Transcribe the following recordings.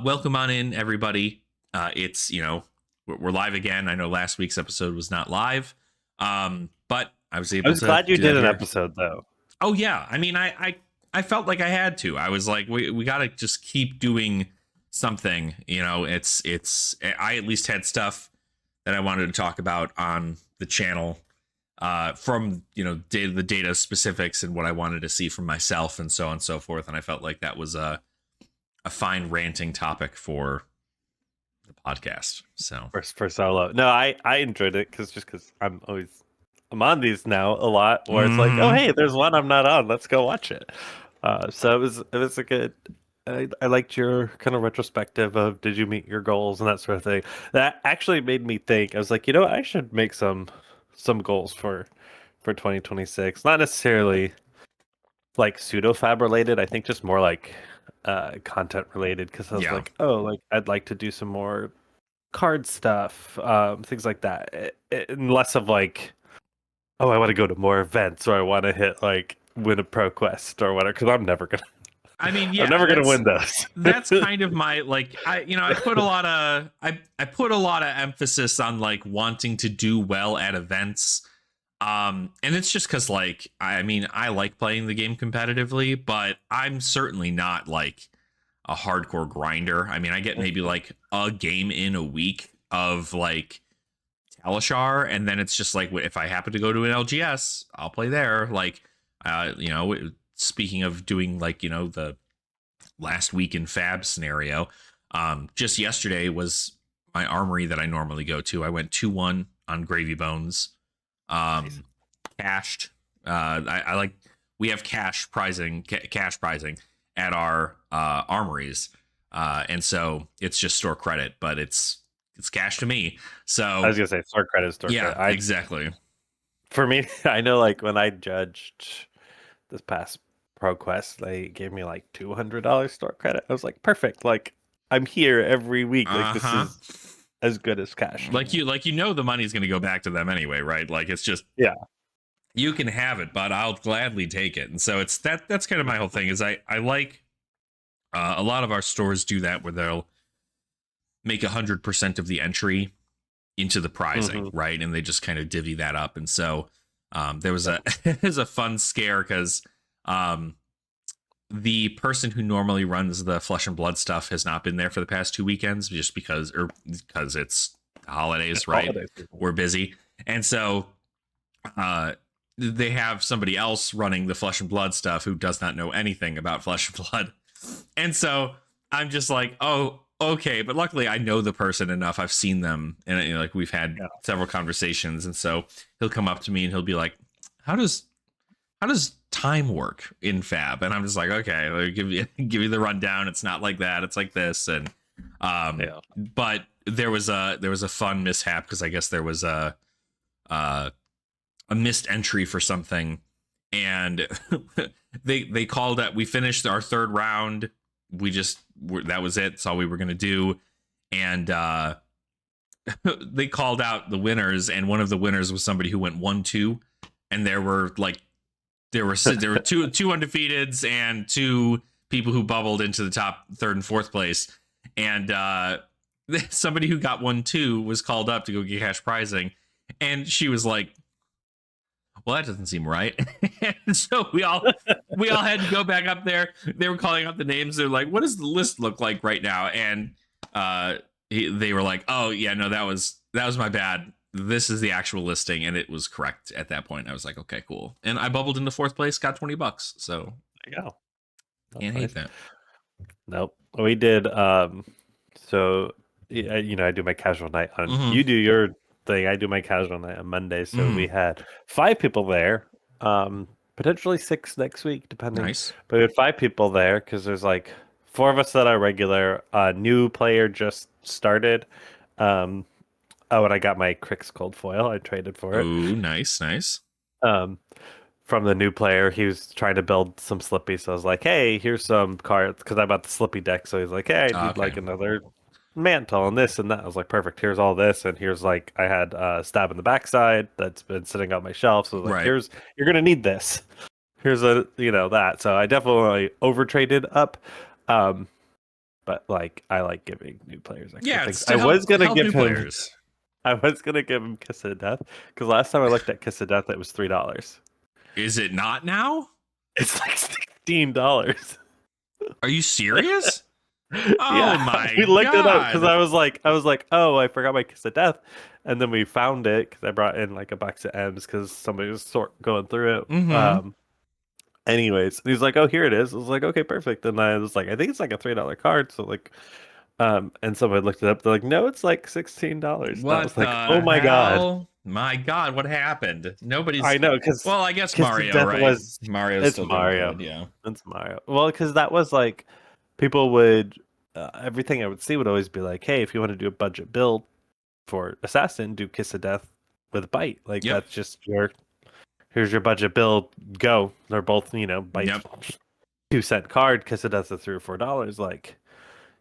Welcome on in, everybody. It's we're live again. I know last week's episode was not live, but I was I able was to glad you do that did an here. episode though. Oh yeah, I mean, I felt like I had to. I was like, we got to just keep doing something. It's I at least had stuff that I wanted to talk about on the channel. From the data specifics and what I wanted to see from myself and so on and so forth, and I felt like that was a fine ranting topic for the podcast. So For solo. No, I enjoyed it because I'm on these now a lot where it's like, oh hey, there's one I'm not on. Let's go watch it. So it was a good. I liked your kind of retrospective of did you meet your goals and that sort of thing. That actually made me think. I was like, I should make some goals for 2026. Not necessarily like pseudo fab related. I think just more like content related because I was yeah, like, oh, like I'd like to do some more card stuff, things like that, and less of like, oh, I want to go to more events or I want to hit like win a pro quest or whatever. Because I mean, I'm yeah, never gonna win those. that's kind of my like I put a lot of I put a lot of emphasis on like wanting to do well at events. And it's just because like I mean I like playing the game competitively, but I'm certainly not like a hardcore grinder. I mean, I get maybe like a game in a week of like Talishar, and then it's just like if I happen to go to an LGS, I'll play there. Like, speaking of doing like the last week in FaB scenario, just yesterday was my armory that I normally go to. I went 2-1 on Gravy Bones, Nice. cashed. I like we have cash prizing at our armories, and so it's just store credit, but it's cash to me. So I was gonna say store credit, store yeah, credit. exactly. For me, I know like when I judged this past pro quest, they gave me like $200 store credit. I was like, perfect. Like I'm here every week. Like this Uh-huh. is as good as cash. Like the money's going to go back to them anyway, right? Like it's just Yeah. you can have it, but I'll gladly take it. And so it's that's kind of my whole thing is I like a lot of our stores do that where they'll make 100% of the entry into the prizing, right? And they just kind of divvy that up. And so there was there's a fun scare because the person who normally runs the Flesh and Blood stuff has not been there for the past 2 weekends just because it's the holidays, right? We're busy. And so they have somebody else running the Flesh and Blood stuff who does not know anything about Flesh and Blood. And so I'm just like, oh, okay. But luckily I know the person enough. I've seen them and like we've had several conversations. And so he'll come up to me and he'll be like, how does time work in FaB? And I'm just like, okay, I'll give you the rundown. It's not like that. It's like this. And but there was a fun mishap because I guess there was a missed entry for something, and they called it. We finished our third round. That was it. That's all we were gonna do, and they called out the winners, and one of the winners was somebody who went 1-2, and there were two undefeateds and two people who bubbled into the top third and fourth place, and somebody who got 1-2 was called up to go get cash prizing, and she was like, well, that doesn't seem right. And so we all had to go back up there. They were calling out the names. They're like, what does the list look like right now? And they were like, oh yeah, no, that was my bad. This is the actual listing, and it was correct at that point. I was like, okay, cool. And I bubbled into fourth place, got $20. So there you go. Can't hate that. Nope. We did so I do my casual night on you do your thing, I do my casual night on Monday. So we had 5 people there. Potentially 6 next week, depending. Nice. But we had 5 people there because there's like 4 of us that are regular. A new player just started. Oh, and I got my Crix Cold Foil. I traded for it. Ooh, nice. From the new player, he was trying to build some Slippy, so I was like, "Hey, here's some cards," because I bought the Slippy deck. So he's like, "Hey, I need like another mantle and this and that." I was like, "Perfect. Here's all this, and here's like I had Stab in the backside that's been sitting on my shelf. So I was like, here's you're gonna need this. Here's that." So I definitely over traded up. but like I like giving new players extra Yeah, things. it's to help new Him players. I was gonna give him Kiss of Death because last time I looked at Kiss of Death, it was $3. Is it not now? It's like $16. Are you serious? Oh Yeah, we my looked it up because god. I was like, oh, I forgot my Kiss of Death, and then we found it because I brought in like a box of M's because somebody was going through it. Mm-hmm. Anyways, he's like, oh, here it is. I was like, okay, perfect. And I was like, I think it's like a $3 card. So like, and somebody looked it up. They're like, no, it's like $16. And I What was like, oh the my god. hell? My god, what happened? Nobody's I know because well, I guess Kiss of Mario, Death right? was Mario's it's still doing Mario. good, yeah. It's Mario. Well, because that was like people would everything I would see would always be like, hey, if you want to do a budget build for Assassin, do Kiss of Death with Bite. Like Yep. that's just your here's your budget build. Go. They're both Bite Yep. 2-cent card. Kiss of Death's at $3 or $4. Like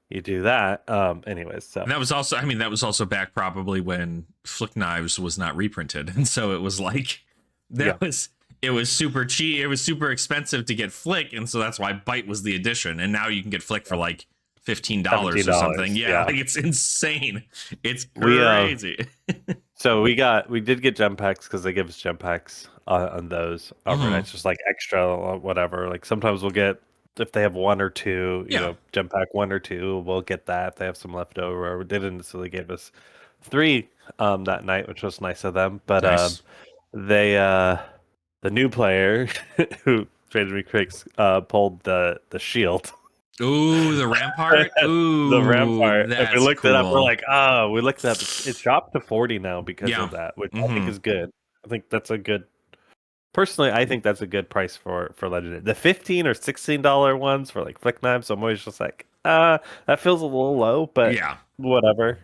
you do that. Anyways, so And that was also, I mean, that was also back probably when Flick Knives was not reprinted. And so it was like, yeah. it was super cheap. It was super expensive to get Flick. And so that's why Bite was the addition. And now you can get Flick for like $15 or something. Yeah, like it's insane. It's crazy. So we did get gem packs because they give us gem packs on those overnights, just like extra or whatever. Like sometimes we'll get if they have one or two, gem pack 1 or 2, we'll get that. If they have some left over. They didn't necessarily give us 3 that night, which was nice of them. But Nice. they the new player who traded me Cricks pulled the shield. Ooh, the Rampart. Ooh, The Rampart. And we that's looked it up. We're cool. like, we looked it up. It's dropped to 40 now because Yeah. of that, which I think is good. I think that's a good. Personally, I think that's a good price for Legendary. The $15 or $16 ones for like Flick Knives, I'm always just like, that feels a little low, but Yeah. whatever.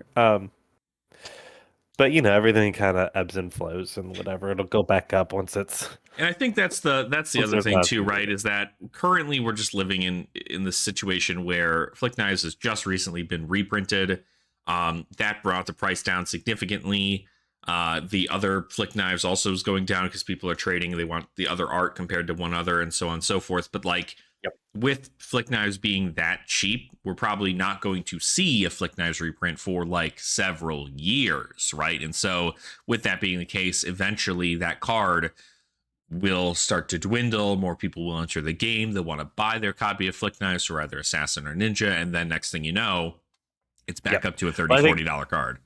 But everything kind of ebbs and flows and whatever. It'll go back up once it's. And I think that's the other thing too, right? Is that currently we're just living in this situation where Flick Knives has just recently been reprinted. That brought the price down significantly. The other Flick Knives also is going down because people are trading. They want the other art compared to one other, and so on and so forth. But like with Flick Knives being that cheap, we're probably not going to see a Flick Knives reprint for like several years, right? And so with that being the case, eventually that card will start to dwindle. More people will enter the game. They'll want to buy their copy of Flick Knives or either Assassin or Ninja. And then next thing you know, it's back up to a $30, $40 card.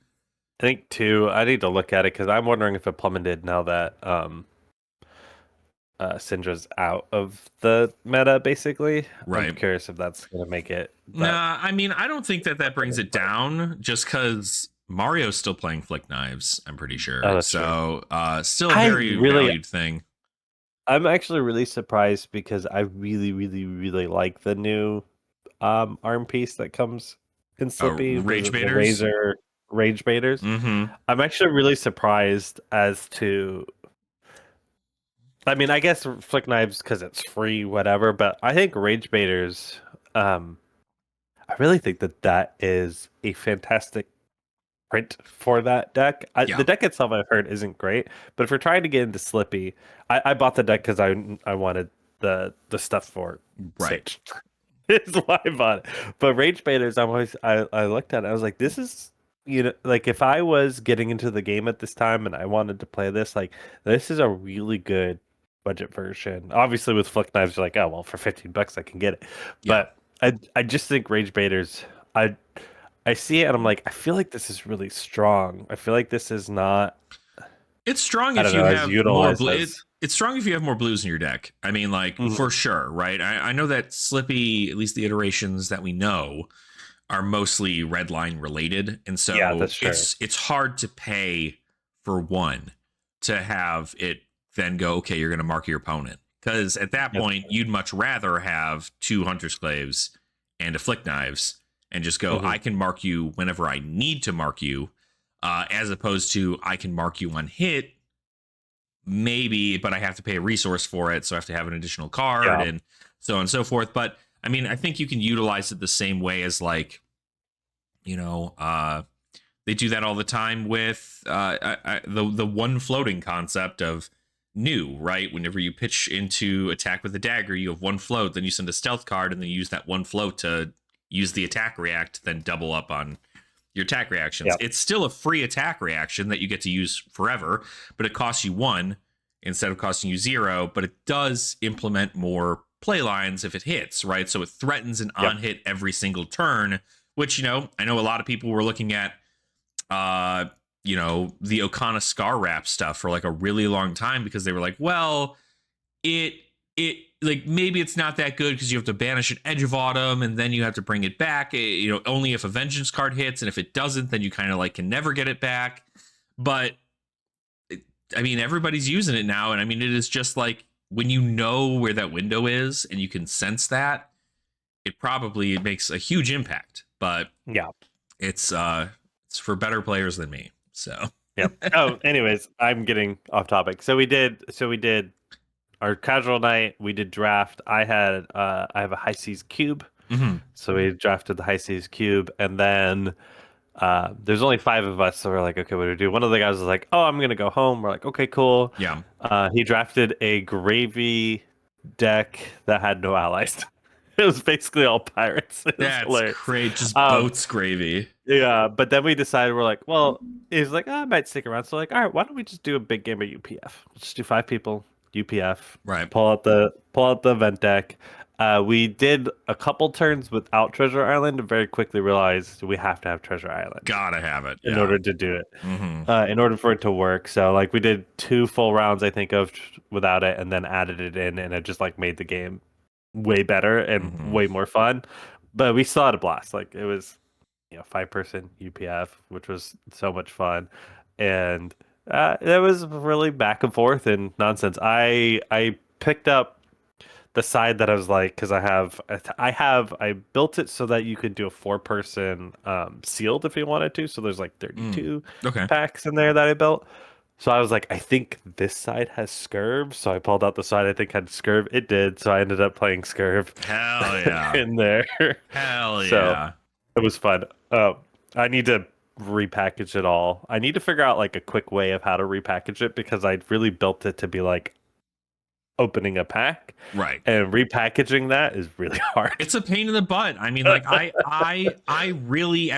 I think, too, I need to look at it because I'm wondering if it plummeted now that Syndra's out of the meta, basically. Right. I'm curious if that's going to make it. Nah, I mean, I don't think that brings it down just because Mario's still playing Flick Knives, I'm pretty sure. Oh, so still a very valued thing. I'm actually really surprised because I really, really, really like the new arm piece that comes in Slippy. Rage Baiters? Razor Rage Baiters. Mm-hmm. I'm actually really surprised as to. I mean, I guess Flick Knives because it's free, whatever. But I think Rage Baiters. I really think that is a fantastic print for that deck. The deck itself, I've heard, isn't great. But if we're trying to get into Slippy, I bought the deck because I wanted the stuff for right. Is why I bought it. But Rage Baiters, I looked at it. I was like, this is like if I was getting into the game at this time and I wanted to play this, like this is a really good budget version. Obviously, with Flick Knives, you're like, oh well, for $15 I can get it. Yeah. But I just think Rage Baiters, I see it and I'm like, I feel like this is really strong. I feel like this is not. It's strong if you have more blues. It's strong if you have more blues in your deck. I mean, like for sure, right? I know that Slippy, at least the iterations that we know, are mostly red line related, and so it's hard to pay for one to have it then go, okay, you're going to mark your opponent, because at that point you'd much rather have 2 Hunter Claves and a Flick Knives and just go, I can mark you whenever I need to mark you, as opposed to I can mark you on hit, maybe, but I have to pay a resource for it, so I have to have an additional card and so on and so forth. But I mean, I think you can utilize it the same way as like, they do that all the time with the one floating concept of new, right? Whenever you pitch into attack with a dagger, you have one float, then you send a stealth card, and then you use that one float to use the attack react, then double up on your attack reactions. Yep. It's still a free attack reaction that you get to use forever, but it costs you 1 instead of costing you 0, but it does implement more play lines if it hits, right? So it threatens an on hit every single turn, which, I know a lot of people were looking at the Okana Scar Wrap stuff for like a really long time because they were like, well, it like maybe it's not that good because you have to banish an Edge of Autumn and then you have to bring it back, only if a Vengeance card hits, and if it doesn't, then you kind of like can never get it back. But I mean, everybody's using it now, and I mean, it is just like when you know where that window is and you can sense that, it makes a huge impact. But yeah, it's for better players than me. So yep. Oh, anyways, I'm getting off topic. So we did our casual night. We did draft. I have a High Seas cube. So we drafted the High Seas cube, and then there's only 5 of us, so we're like, okay, what do we do? One of the guys was like, oh, I'm gonna go home. We're like, okay, cool. Yeah. He drafted a gravy deck that had no allies. It was basically all pirates. That's great. Just boats gravy. Yeah, but then we decided, we're like, well, he's like, I might stick around. So like, all right, why don't we just do a big game of UPF? Just do 5 people, UPF. Right. Pull out the event deck. We did a couple turns without Treasure Island and very quickly realized we have to have Treasure Island. Gotta have it. In order to do it. In order for it to work. So like we did 2 full rounds, I think, of without it, and then added it in, and it just like made the game way better and way more fun. But we still had a blast. Like it was 5-person UPF, which was so much fun, and it was really back and forth and nonsense. I picked up the side that I was like, because I built it so that you could do a 4-person sealed if you wanted to. So there's like 32 packs in there that I built. So I was like, I think this side has Scurv. So I pulled out the side I think had Scurv. It did. So I ended up playing Scurv. Hell yeah. In there. Hell yeah. So it was fun. I need to repackage it all. I need to figure out like a quick way of how to repackage it, because I really built it to be like opening a pack. Right. And repackaging that is really hard. It's a pain in the butt. I mean, like I really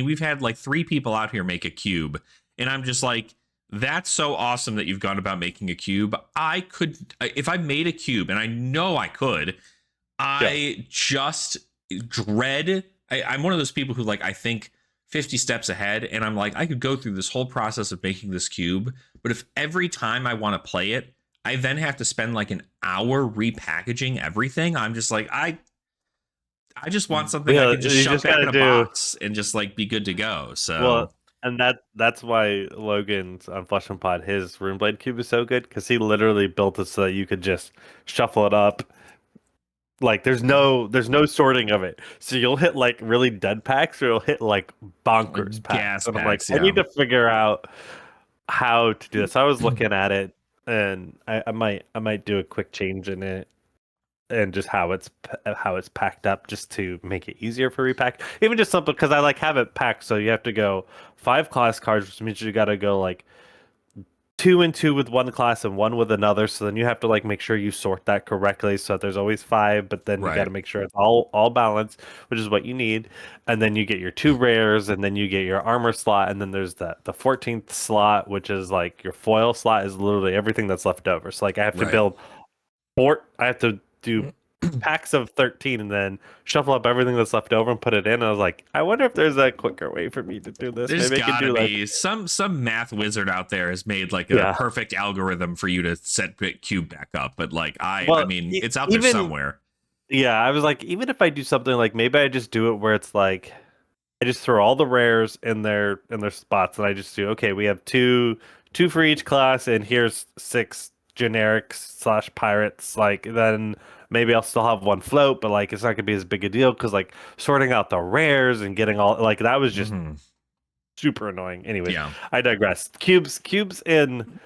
we've had like 3 people out here make a cube, and I'm just like, that's so awesome that you've gone about making a cube. I could, if I made a cube, and I know I could, just dread. I'm one of those people who like, I think 50 steps ahead, and I'm like, I could go through this whole process of making this cube, but if every time I want to play it, I then have to spend like an hour repackaging everything, I'm just like, I just want something I can just shove back in a box and just like be good to go. So well, and that's why Logan's on Flesh and Pod, his Runeblade cube is so good, because he literally built it so that you could just shuffle it up. Like there's no sorting of it, so you'll hit like really dead packs, or you'll hit like bonkers packs. And I'm like, I need to figure out how to do this. I was looking at it, and I might do a quick change in it, and just how it's packed up, just to make it easier for repack. Even just something, because I like have it packed, so you have to go 5 class cards, which means you got to go like 2 and 2 with one class and 1 with another. So then you have to like make sure you sort that correctly, so that there's always 5, but then you got to make sure it's all balanced, which is what you need. And then you get your 2 rares, and then you get your armor slot, and then there's the 14th slot, which is like your foil slot, is literally everything that's left over. So like I have to build I have to do packs of 13 and then shuffle up everything that's left over and put it in. And I was like, I wonder if there's a quicker way for me to do this. There's Maybe gotta be like some math wizard out there has made like a perfect algorithm for you to set cube back up. But like I mean, it's out there somewhere. Yeah, I was like, even if I do something like, maybe I just do it where it's like, I just throw all the rares in their spots, and I just do, okay, we have two for each class, and here's 6 generics / pirates. Like then maybe I'll still have 1 float, but like it's not gonna be as big a deal, because like sorting out the rares and getting all like that was just super annoying. Anyway, I digress. Cubes in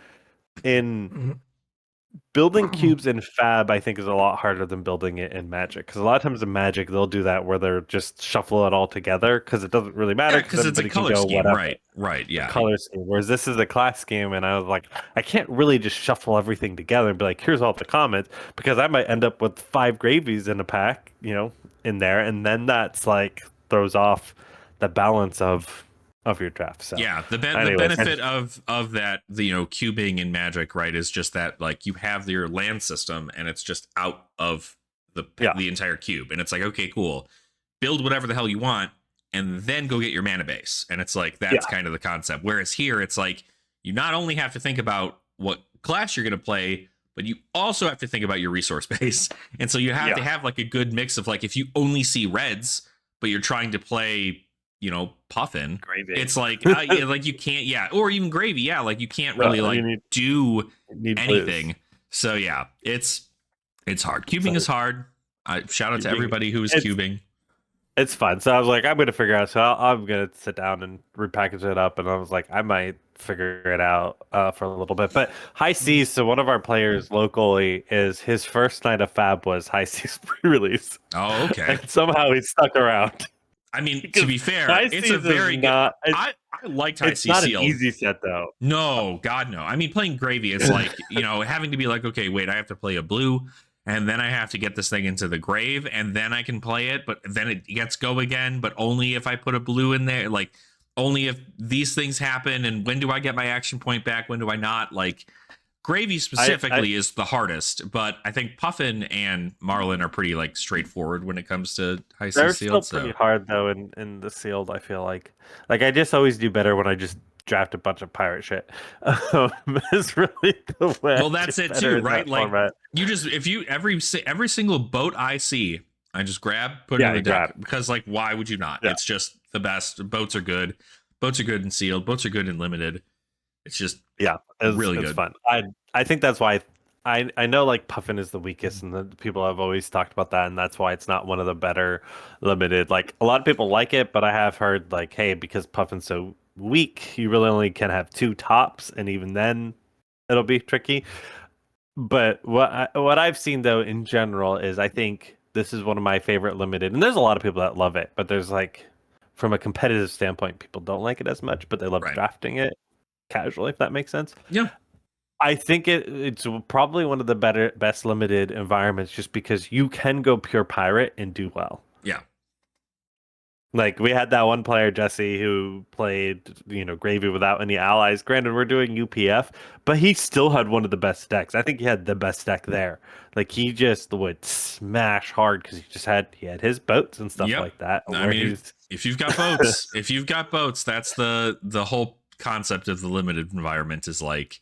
building cubes in Fab, I think, is a lot harder than building it in Magic. Because a lot of times in Magic, they'll do that where they're just shuffle it all together because it doesn't really matter Yeah, because because it's a everybody can color go scheme, whatever. right, A yeah, color scheme. Whereas this is a class scheme, and I was like, I can't really just shuffle everything together and be like, here's all the comments because I might end up with 5 gravies in a pack, in there, and then that's like throws off the balance of your draft. So, yeah. The anyways, benefit of that, cubing in Magic, right, is just that like you have your land system and it's just out of yeah, the entire cube, and it's like, okay, cool, build whatever the hell you want, and then go get your mana base, and it's like that's yeah, kind of the concept. Whereas here, it's like you not only have to think about what class you're going to play, but you also have to think about your resource base. And so you have to yeah, have like a good mix of like if you only see reds, but you're trying to play, Puffin, gravy. it's like yeah, like you can't, yeah, or even gravy, yeah, like you can't really No, like you do need blues. anything. So yeah, it's hard. Cubing So is hard. Shout out to cubing, everybody who is it's cubing. it's fun. So I was like, I'm gonna figure out. So I'm gonna sit down and repackage it up. And I was like, I might figure it out for a little bit. But High Seas. So one of our players locally is his first night of Fab was High Seas pre-release, Oh, okay. and somehow he stuck around I mean, to because be fair, High it's a Seas is very good. not. I liked High It's C not an Sealed. easy set though. No, God, no. I mean, playing Gravy, it's like, having to be like, okay, wait, I have to play a blue, and then I have to get this thing into the grave, and then I can play it, but then it gets go again, but only if I put a blue in there. Like, only if these things happen, and when do I get my action point back? When do I not? Like, Gravy I specifically is the hardest, but I think Puffin and Marlin are pretty, like, straightforward when it comes to High C They're still Sealed, pretty so. hard though in the sealed. I feel like I just always do better when I just draft a bunch of pirate shit. Um, is really the way I Well, do that's it better too, in right? that Like format. you just if you every single boat I see, I just grab, put it Yeah, in the you grab deck it. because like why would you not? Yeah, It's just the best. Boats are good. Boats are good in sealed. Boats are good in limited. It's just yeah, really it's good. fun. I think that's why I know like Puffin is the weakest, and the people have always talked about that, and that's why it's not one of the better limited. Like a lot of people like it, but I have heard like, hey, because Puffin's so weak, you really only can have 2 tops, and even then, it'll be tricky. But what I've seen though in general is I think this is one of my favorite limited, and there's a lot of people that love it, but there's like from a competitive standpoint, people don't like it as much, but they love Right. drafting it casually, if that makes sense. Yeah. I think it's probably one of the best limited environments just because you can go pure pirate and do well. Yeah. Like we had that one player, Jesse, who played, Gravy without any allies. Granted, we're doing UPF, but he still had one of the best decks. I think he had the best deck there. Like he just would smash hard because he had his boats and stuff Yep. like that. I Where mean, he's if you've got boats, that's the whole concept of the limited environment is like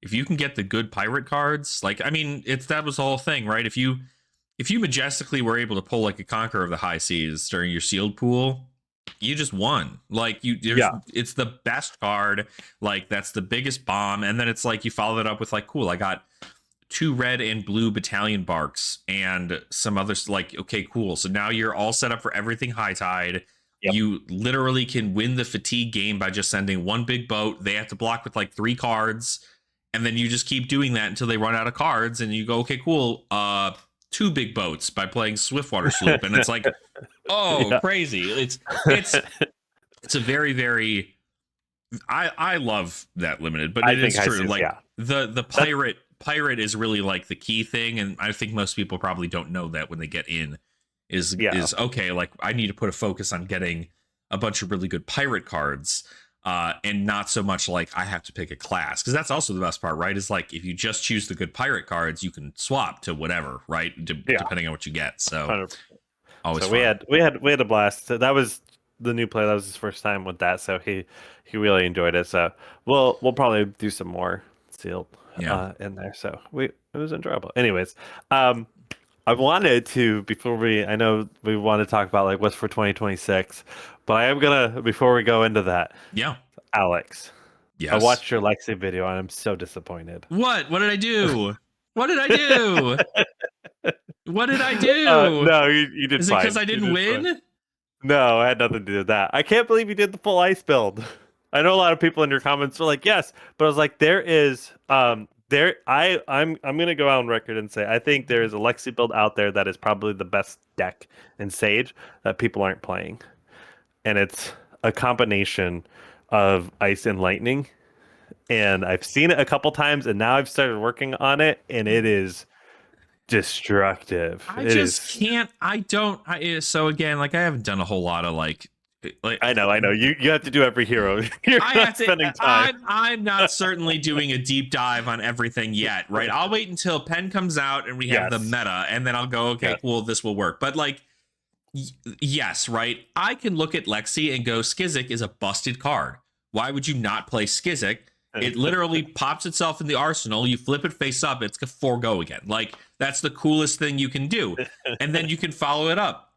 if you can get the good pirate cards, like I mean, that was the whole thing, right? If you majestically were able to pull like a Conqueror of the High Seas during your sealed pool, you just won. Like yeah, it's the best card. Like that's the biggest bomb, and then it's like you follow it up with like, cool, I got 2 red and blue battalion barks and some others. Like, okay, cool. So now you're all set up for everything high tide. yep. You literally can win the fatigue game by just sending one big boat. They have to block with like 3 cards, and then you just keep doing that until they run out of cards, and you go, okay, cool. 2 big boats by playing Swiftwater Sloop, and it's like, oh, Yeah. crazy! It's a very very. I love that limited, but I it think is High true. Seas, Like yeah. the That's pirate is really like the key thing, and I think most people probably don't know that when they get in yeah. is okay. Like I need to put a focus on getting a bunch of really good pirate cards, and not so much like I have to pick a class, because that's also the best part, right? Is like if you just choose the good pirate cards, you can swap to whatever, right? Yeah. Depending on what you get. So 100%. always So we fun. had we had we had a blast. So that was the new play. That was his first time with that, so he really enjoyed it. So we'll probably do some more sealed Yeah. in there. So it was enjoyable. Anyways, um, I wanted to I know we want to talk about like what's for 2026, but I am gonna before we go into that, Yeah. Alex, I Yes. watched your Lexi video and I'm so disappointed. What did I do? What did I do? What did I do? No, you did Is it because fine. I You didn't did fine. win? No, it had nothing to do with that. I can't believe you did the full ice build. I know a lot of people in your comments were like, yes, but I was like, there is I'm gonna go out on record and say I think there is a Lexi build out there that is probably the best deck in Sage that people aren't playing, and it's a combination of Ice and Lightning. And I've seen it a couple times, and now I've started working on it, and it is destructive. I It just is. can't. I don't. So again, like I haven't done a whole lot of like I know. You have to do every hero. You're I not have to. spending time. I'm not certainly doing a deep dive on everything yet, right? I'll wait until Pen comes out and we have the Yes. meta, and then I'll go, okay, Yes. cool, this will work. But like, yes, right? I can look at Lexi and go, Skizik is a busted card. Why would you not play Skizik? It literally pops itself in the arsenal. You flip it face up, it's gonna forego again. Like that's the coolest thing you can do, and then you can follow it up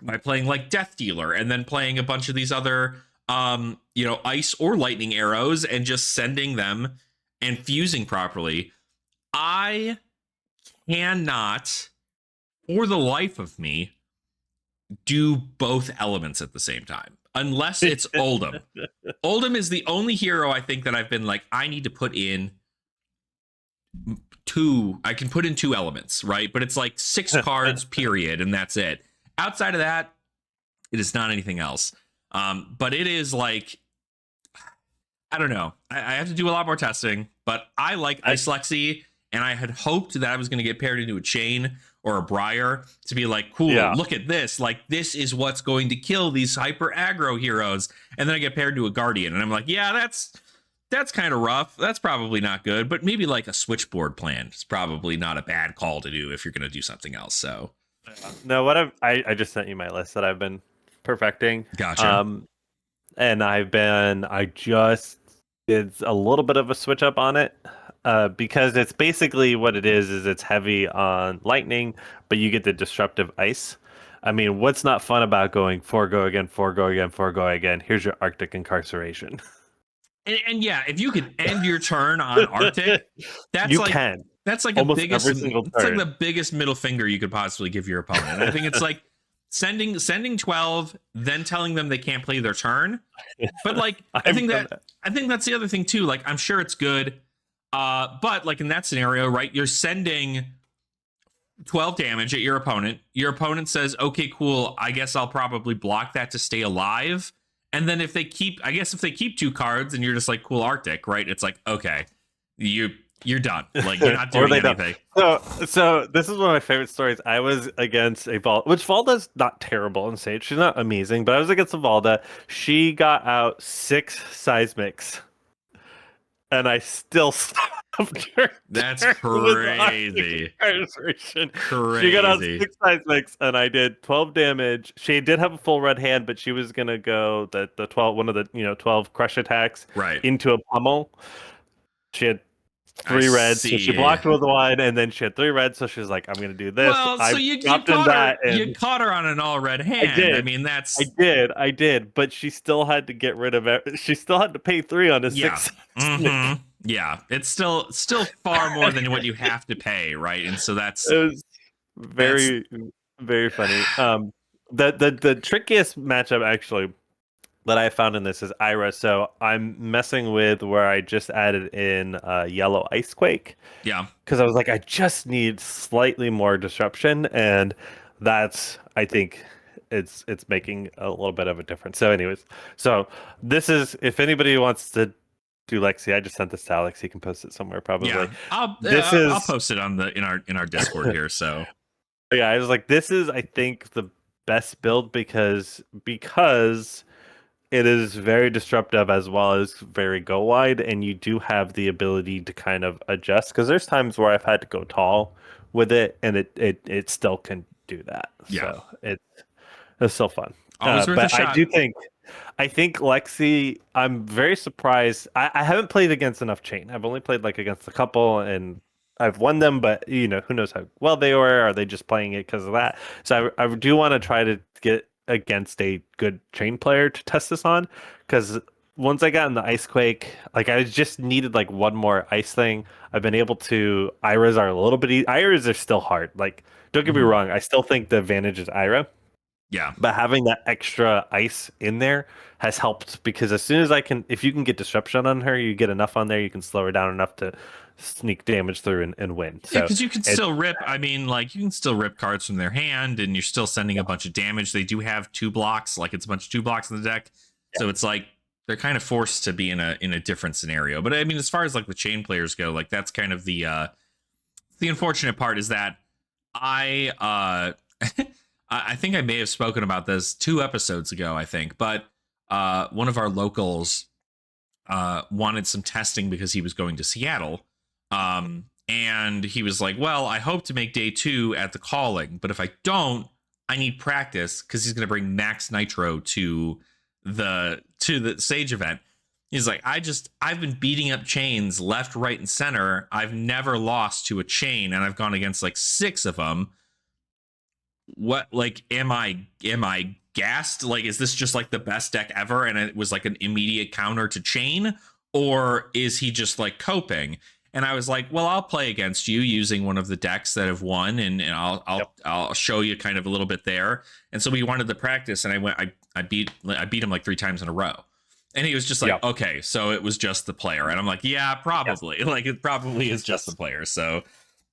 by playing like Death Dealer and then playing a bunch of these other ice or lightning arrows and just sending them and fusing properly. I cannot for the life of me do both elements at the same time unless it's Oldhim. Oldhim is the only hero I think that I've been like I need to put in two. I can put in two elements, right? But it's like 6 cards period and that's it. Outside of that, it is not anything else. But it is like, I don't know. I have to do a lot more testing, but I like Ice Lexi, and I had hoped that I was going to get paired into a Chain or a Briar to be like, cool, Yeah. look at this. Like, this is what's going to kill these hyper aggro heroes. And then I get paired to a Guardian, and I'm like, yeah, that's kind of rough. That's probably not good, but maybe like a switchboard plan is probably not a bad call to do if you're going to do something else. So, No, I just sent you my list that I've been perfecting. gotcha. And I just did a little bit of a switch up on it. Because it's basically what it is it's heavy on lightning, but you get the disruptive ice. I mean, what's not fun about going forego again, forego again, forego again? Here's your Arctic incarceration. And yeah, if you could end your turn on Arctic, that's You like can that's like almost a biggest every single it's like turn. the biggest middle finger you could possibly give your opponent. And I think it's like sending 12, then telling them they can't play their turn. But like I think that's the other thing too. Like I'm sure it's good. But like in that scenario, right, you're sending 12 damage at your opponent. Your opponent says, okay, cool, I guess I'll probably block that to stay alive. And then if they keep 2 cards and you're just like, cool, Arctic, right? It's like, okay, you're done. Like you're not doing anything. So this is one of my favorite stories. I was against a Valda, which Valda's not terrible in Sage. She's not amazing, but I was against a Valda. She got out 6 seismics, and I still stopped her. That's turn with crazy. Arctic. Crazy. She got out 6 seismics, and I did 12 damage. She did have a full red hand, but she was gonna go the 12 one of the 12 crush attacks Right. into a pummel. She had I 3 reds, so see. she blocked with 1, and then she had 3 reds, so she was like, "I'm gonna do this." Well, I so you dropped in caught her. that, and You caught her on an all red hand. did. I mean, that's I did, but she still had to get rid of it. She still had to pay 3 on a 6. Mm-hmm. Yeah, it's still far more than what you have to pay, right? And so that's It was very very funny. The trickiest matchup actually that I found in this is Ira. So I'm messing with where I just added in yellow ice quake. yeah. Because I was like, I just need slightly more disruption, and that's I think it's making a little bit of a difference. So, anyways, so this is if anybody wants to do Lexi, I just sent this to Alex. He can post it somewhere probably. Yeah, I'll post it on the in our Discord here. So yeah, I was like, this is I think the best build because it is very disruptive as well as very go wide, and you do have the ability to kind of adjust because there's times where I've had to go tall with it, and it still can do that. Yeah. So it's still fun. Always worth a But shot. I think Lexi. I'm very surprised. I haven't played against enough chain. I've only played like against a couple, and I've won them. But who knows how well they were? Are they just playing it because of that? So I do want to try to get against a good chain player to test this on, because once I got in the ice quake, like I just needed like one more ice thing. I've been able to Iras are a little bit Iras are still hard. Like don't get me wrong, I still think the advantage is Ira. Yeah. But having that extra ice in there has helped because as soon as if you can get disruption on her, you get enough on there, you can slow her down enough to sneak damage through and win. Yeah, So because you can it's still rip. I mean, like you can still rip cards from their hand, and you're still sending a bunch of damage. They do have 2 blocks, like it's a bunch of 2 blocks in the deck, yeah, so it's like they're kind of forced to be in a different scenario. But I mean, as far as like the chain players go, like that's kind of the unfortunate part is that I think I may have spoken about this 2 episodes ago, I think, but one of our locals wanted some testing because he was going to Seattle. And he was like, well, I hope to make day 2 at the calling, but if I don't, I need practice because he's going to bring Max Nitro to the Sage event. He's like, I've been beating up chains left, right, and center. I've never lost to a chain, and I've gone against like 6 of them. What, like, am I gassed? Like, is this just like the best deck ever and it was like an immediate counter to chain, or is he just like coping? And I was like, well, I'll play against you using one of the decks that have won, and yep, I'll show you kind of a little bit there. And so we wanted to practice, and I beat him like 3 times in a row. And he was just like, yep, okay, so it was just the player. And I'm like, yeah, yes, probably. Like, it probably is just the yes. player. So,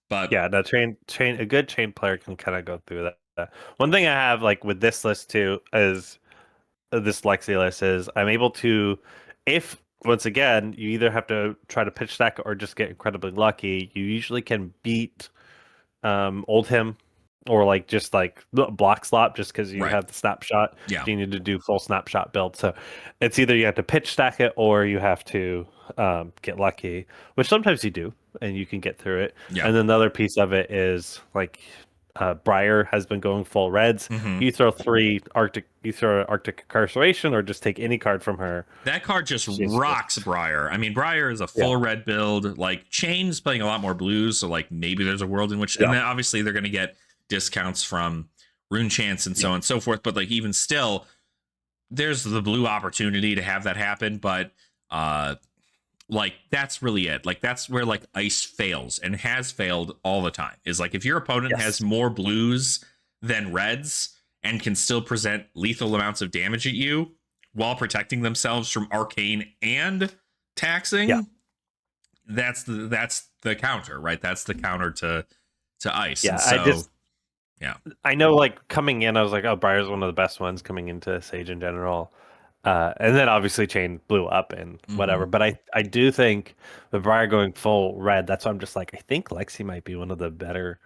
but Yeah, the chain a good chain player can kind of go through that. One thing I have like with this list too is this Lexi list is I'm able to, if once again you either have to try to pitch stack or just get incredibly lucky, you usually can beat old him or like just like block slot just because you right. have the snapshot. Yeah. You need to do full snapshot build. So it's either you have to pitch stack it or you have to get lucky, which sometimes you do and you can get through it. Yeah. And then the other piece of it is like Briar has been going full reds. Mm-hmm. You throw you throw Arctic Incarceration or just take any card from her. That card just She's rocks just Briar. I mean, Briar is a yeah, full red build. Like, Chain's playing a lot more blues, so like maybe there's a world in which, and yeah, then obviously they're going to get discounts from Rune Chance and so on and so forth. But like even still, there's the blue opportunity to have that happen. But like that's really it. Like that's where like Ice fails and has failed all the time. Is like if your opponent has yes, more blues than reds and can still present lethal amounts of damage at you while protecting themselves from arcane and yeah, taxing, that's the counter, right? That's the counter to Ice. And yeah. so yeah. I know, like coming in, I was like, "Oh, Briar's one of the best ones coming into Sage in general," and then obviously Chain blew up and Mm-hmm. whatever. But I do think with Briar going full red, that's why I'm just like, I think Lexi might be one of the better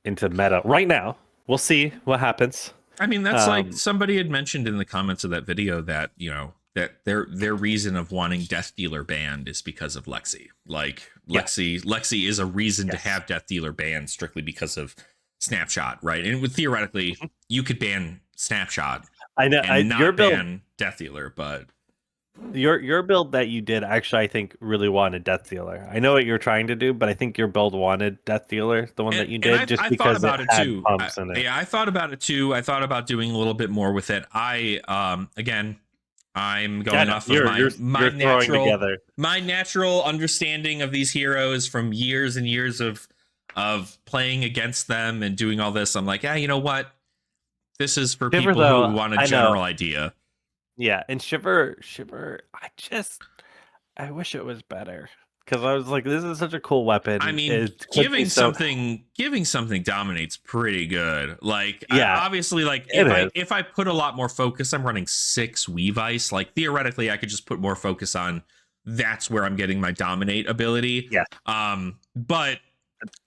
into meta right now. We'll see what happens. I mean, that's like Um, somebody had mentioned in the comments of that video that, you know, that their reason of wanting Death Dealer banned is because of Lexi. Like yeah, Lexi is a reason to yes, have Death Dealer banned strictly because of Snapshot, right? And with theoretically, you could ban Snapshot I know. and Your not build, ban Death Dealer, but your build that you did actually, I think, really wanted Death Dealer. I know what you're trying to do, but I think your build wanted Death Dealer, the one that you and did, just I thought because it about it had too. pumps in it. Yeah, I thought about it too. I thought about doing a little bit more with it. Again, I'm Yeah, going no, off of you're throwing together. my natural understanding of these heroes from years and years of playing against them and doing all this. I'm like, yeah, you know what? This is for Shiver people who though, want a I know. general idea. Yeah, and Shiver, I wish it was better because I was like, this is such a cool I weapon. mean, It could be so. giving something dominates pretty good. Like Yeah, obviously, like it is. if I put a lot more focus, I'm running 6 Weave Ice. Like theoretically, I could just put more focus on. That's where I'm getting my dominate ability. Yes, But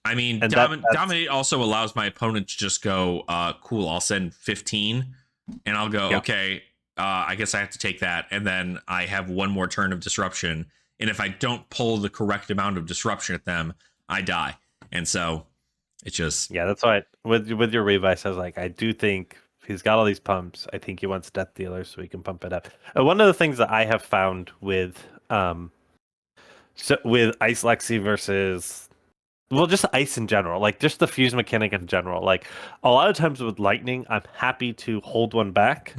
I mean, and that's dominate also allows my opponent to just go, cool. I'll send 15, and I'll go, yeah, okay. I guess I have to take that, and then I have one more turn of disruption. And if I don't pull the correct amount of disruption at them, I die. And so it just yeah. That's why with your Revice, I was like, I do think he's got all these pumps. I think he wants Death Dealer so he can pump it up. One of the things that I have found with with Ice Lexi versus well, just ice in general, like just the fuse mechanic in general. Like a lot of times with lightning, I'm happy to hold one back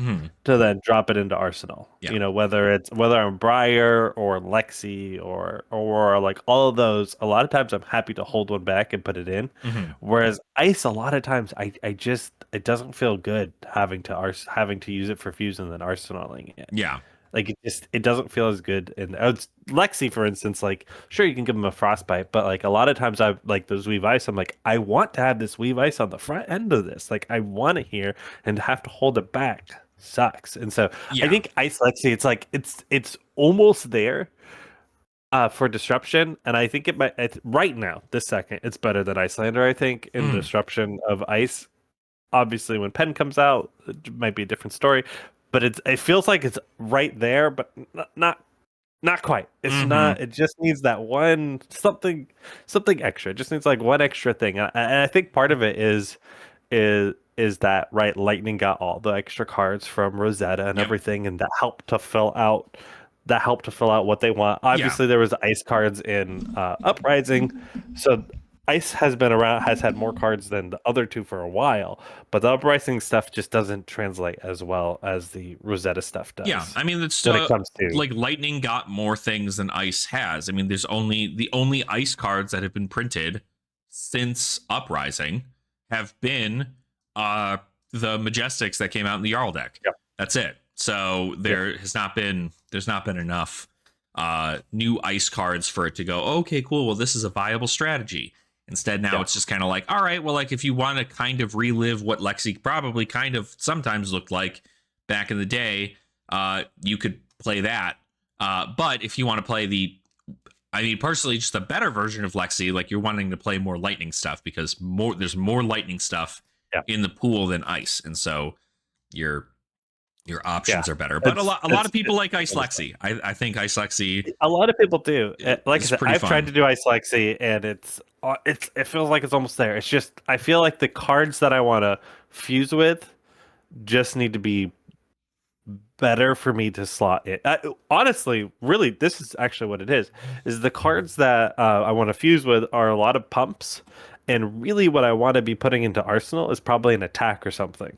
to then drop it into Arsenal. yeah. You know, whether I'm Briar or Lexi or like all of those, a lot of times I'm happy to hold one back and put it in. Mm-hmm. Whereas ice, a lot of times I just it doesn't feel good having to use it for fuse and then arsenaling it. Yeah. Like it doesn't feel as good. And Lexi, for instance, like sure you can give him a frostbite, but like a lot of times I like those weave ice. I'm like, I want to have this weave ice on the front end of this. Like I want it here, and to have to hold it back sucks. And so I Yeah. think Ice Lexi, it's like it's almost there for disruption, and I think it might right now, this second, it's better than Icelander. I think in Mm. disruption of ice. Obviously, when Pen comes out, it might be a different story, but it feels like it's right there, but not quite. It's Hmm. not. It just needs that one something extra. It just needs like one extra thing, and I think part of it is that right. Lightning got all the extra cards from Rosetta and Yep. everything, and that helped to fill out what they want. Yeah. Obviously, there was ice cards in Uprising, so ice has been around, has had more cards than the other two for a while, but the Uprising stuff just doesn't translate as well as the Rosetta stuff Yeah. does I mean, it's when it comes to. like Lightning got more things than Ice has. I mean, there's only the only Ice cards that have been printed since Uprising have been uh the Majestics that came out in the Jarl deck. Yeah, That's it. So yeah, there's not been enough new Ice cards for it to go, okay, cool, well, this is a viable strategy. Instead, now yeah, it's just kind of like, all right, well, like if you want to kind of relive what Lexi probably kind of sometimes looked like back in the day, you could play that. But if you want to play I mean, personally, just a better version of Lexi, like you're wanting to play more lightning stuff because there's more lightning stuff yeah, in the pool than ice, and so your your yeah. options are better. But a lot of people like Ice It's Lexi. I think Ice Lexi a lot of people do. Like I is said, pretty I've tried fun. to do Ice Lexi, and it feels like it's almost there. It's just I feel like the cards that I want to fuse with just need to be better for me to slot it. Honestly, really, this is actually what it is. Is the cards that I want to fuse with are a lot of pumps, and really what I want to be putting into Arsenal is probably an attack or something.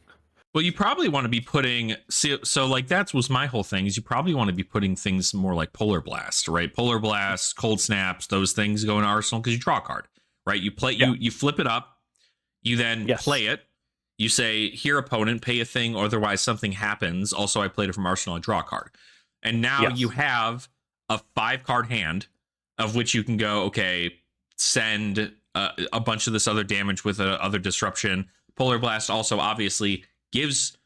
Well, you probably want to be putting so like that was my whole thing is you probably want to be putting things more like Polar Blast, right? Polar Blast, Cold Snaps, those things go in Arsenal because you draw a card, right? You play Yeah. you flip it up, you then Yes. play it. You say, here, opponent, pay a thing, otherwise something happens. Also, I played it from Arsenal, I draw a card. And now you Yes. have a 5 card hand of which you can go, okay, send a bunch of this other damage with other disruption. Polar Blast also obviously gives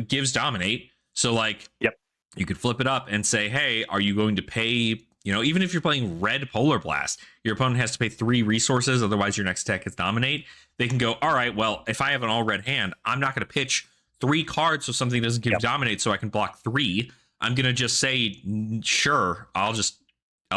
gives dominate. So like Yep. you could flip it up and say, hey, are you going to pay? You know, even if you're playing red Polar Blast, your opponent has to pay 3 resources, otherwise your next attack is dominate. They can go, all right, well, if I have an all red hand, I'm not going to pitch 3 cards so something doesn't give Yep. dominate so I can block 3. I'm going to just say, sure, I'll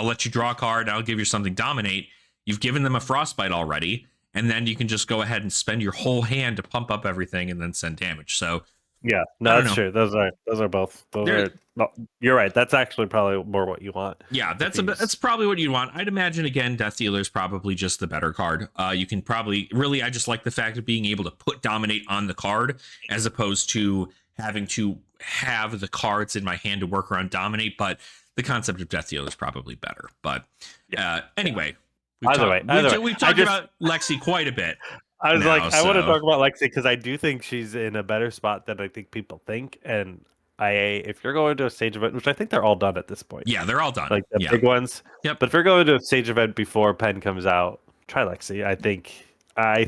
let you draw a card, I'll give you something dominate. You've given them a frostbite already, and then you can just go ahead and spend your whole hand to pump up everything and then send damage. So Yeah. I No, don't that's know. true. Those are both. Those There, are. No, you're right. That's actually probably more what you want. yeah, To that's fuse. probably what you want. I'd imagine again, Death Dealer is probably just the better card. You can probably really, I just like the fact of being able to put dominate on the card as opposed to having to have the cards in my hand to work around dominate. But the concept of Death Dealer is probably better. But Yeah. Yeah. anyway, Either way. we've I talked just about Lexi quite a bit I was now. like, I want to So talk about Lexi because I do think she's in a better spot than I think people think. And if you're going to a stage event, which I think they're all done at this point, yeah, they're all done. like the Yeah. big ones. Yep. But if you're going to a stage event before Pen comes out, try Lexi. I think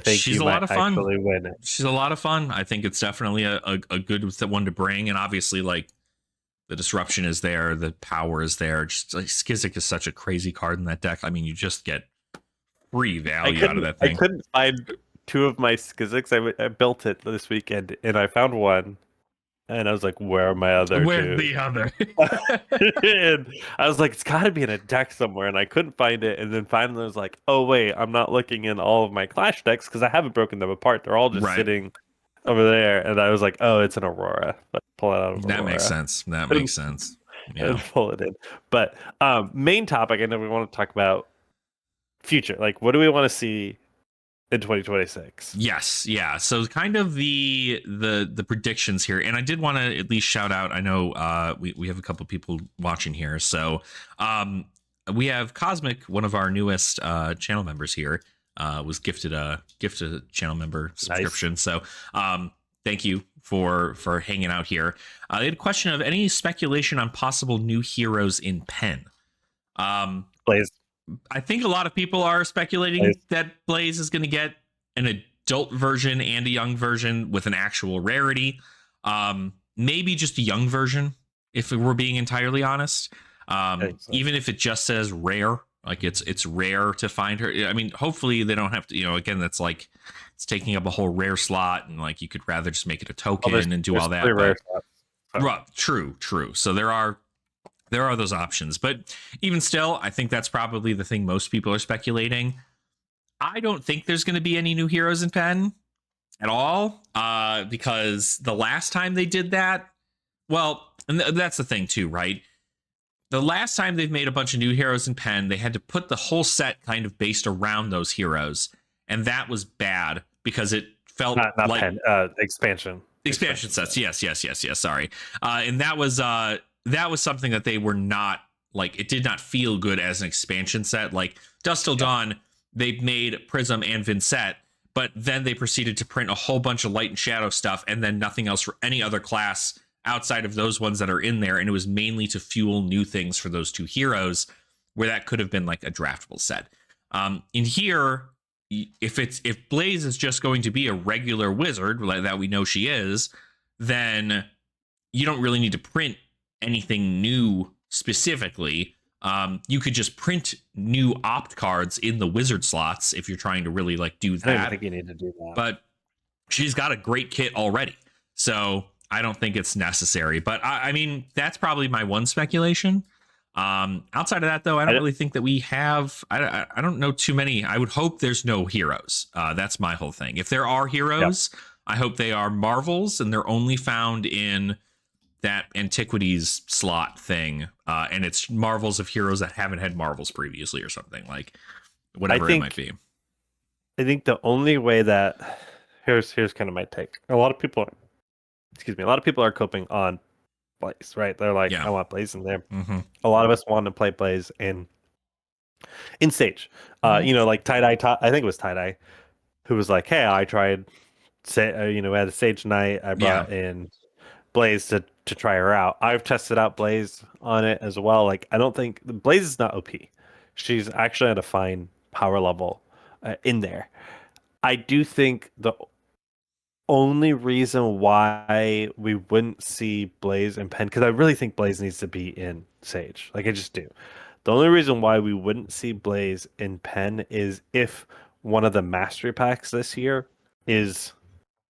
She's you a might lot of fun. actually win it. She's a lot of fun. I think it's definitely a good one to bring. And obviously, like, the disruption is there, the power is there. Just like Skizik is such a crazy card in that deck. I mean, you just get free value out of that I thing. couldn't find two of my Skiziks. I built it this weekend and I found one, and I was like, "Where are my other Where's two?" the other? And I was like, it's got to be in a deck somewhere, and I couldn't find it. And then finally, I was like, oh wait, I'm not looking in all of my Clash decks because I haven't broken them apart. They're all just Right. sitting over there. And I was like, oh, it's an Aurora. But pull it out of That makes Aurora sense. That and, makes sense. and Yeah. pull it in. But main topic, I know we want to talk about future. Like, what do we want to see in 2026? Yes, yeah. So kind of the predictions here, and I did want to at least shout out. I know we have a couple people watching here, so we have Cosmic, one of our newest channel members here, was gifted a channel member subscription. So thank you for hanging out here. They had a question of any speculation on possible new heroes in Pen. Blaze. I think a lot of people are speculating that Blaze is going to get an adult version and a young version with an actual rarity. Maybe just a young version, if we're being entirely honest. Even if it just says rare, like it's rare to find her. I mean, hopefully they don't have to, again, that's like it's taking up a whole rare slot, and like you could rather just make it a token and do all that. Rare slots, so. True. So there are those options, but even still, I think that's probably the thing most people are speculating. I don't think there's going to be any new heroes in Pen at all, because the last time they did that, well, and that's the thing too, right? The last time they've made a bunch of new heroes in Pen, they had to put the whole set kind of based around those heroes, and that was bad because it felt not like Pen, expansion sets. Yes. Sorry, and that was something that they were not like. It did not feel good as an expansion set. Like Dusk Till Dawn, they made Prism and Vincent, but then they proceeded to print a whole bunch of Light and Shadow stuff, and then nothing else for any other class outside of those ones that are in there, and it was mainly to fuel new things for those two heroes, where that could have been like a draftable set. In here, if Blaze is just going to be a regular wizard that we know she is, then you don't really need to print anything new specifically. You could just print new opt cards in the wizard slots if you're trying to really like do that. I don't think you need to do that. But she's got a great kit already, so I don't think it's necessary. But I mean, that's probably my one speculation. Outside of that, though, I don't really think that we have. I don't know too many. I would hope there's no heroes. That's my whole thing. If there are heroes, I hope they are Marvels and they're only found in that Antiquities slot thing, and it's Marvels of heroes that haven't had Marvels previously or something, like whatever it might be. I think the only way that here's kind of my take. A lot of people are coping on Blaze, right? They're like, I want Blaze in there. Mm-hmm. A lot of us want to play Blaze in Stage. Like Tie-Dye, I think it was Tie-Dye, who was like, hey, I tried, we had a Sage night. I brought in Blaze to try her out. I've tested out Blaze on it as well. Like, I don't think Blaze is not OP. She's actually at a fine power level in there. I do think the only reason why we wouldn't see Blaze in Pen, because I really think Blaze needs to be in Sage. Like, I just do. The only reason why we wouldn't see Blaze in Pen is if one of the mastery packs this year is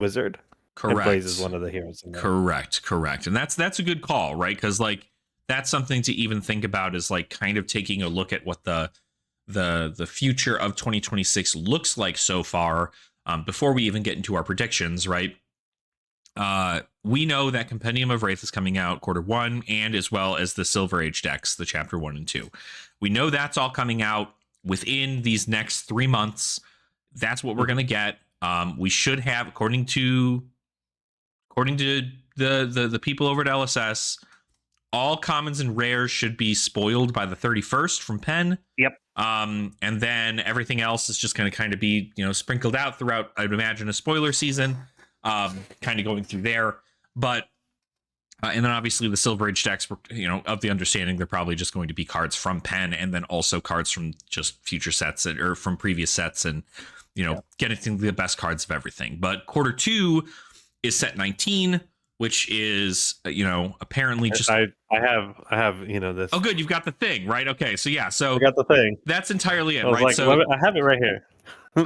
Wizard. Correct. And Blaze is one of the heroes in there. Correct. And that's a good call, right? Because like that's something to even think about, is like kind of taking a look at what the future of 2026 looks like so far. Before we even get into our predictions, right? We know that Compendium of Wraith is coming out Q1, and as well as the Silver Age decks, the Chapter 1 and 2. We know that's all coming out within these next 3 months. That's what we're going to get. We should have, according to the people over at LSS, all commons and rares should be spoiled by the 31st from Pen. Yep. And then everything else is just going to kind of be, sprinkled out throughout, I'd imagine, a spoiler season, kind of going through there. But, and then obviously the Silver Age decks, of the understanding, they're probably just going to be cards from Pen, and then also cards from just future sets or from previous sets, and, getting the best cards of everything. But Q2 is set 19, which is, apparently just... I have, this. Oh, good. You've got the thing, right? Okay. So, yeah. So I got the thing. That's entirely it, I was right? Like, so I have it right here.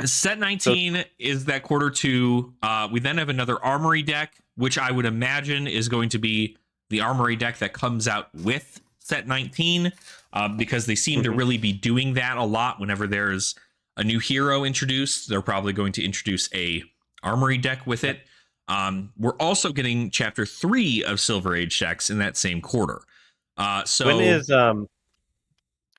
Set 19 is that Q2. We then have another Armory deck, which I would imagine is going to be the Armory deck that comes out with Set 19, because they seem to really be doing that a lot. Whenever there's a new hero introduced, they're probably going to introduce a Armory deck with it. We're also getting Chapter 3 of Silver Age decks in that same quarter. So when is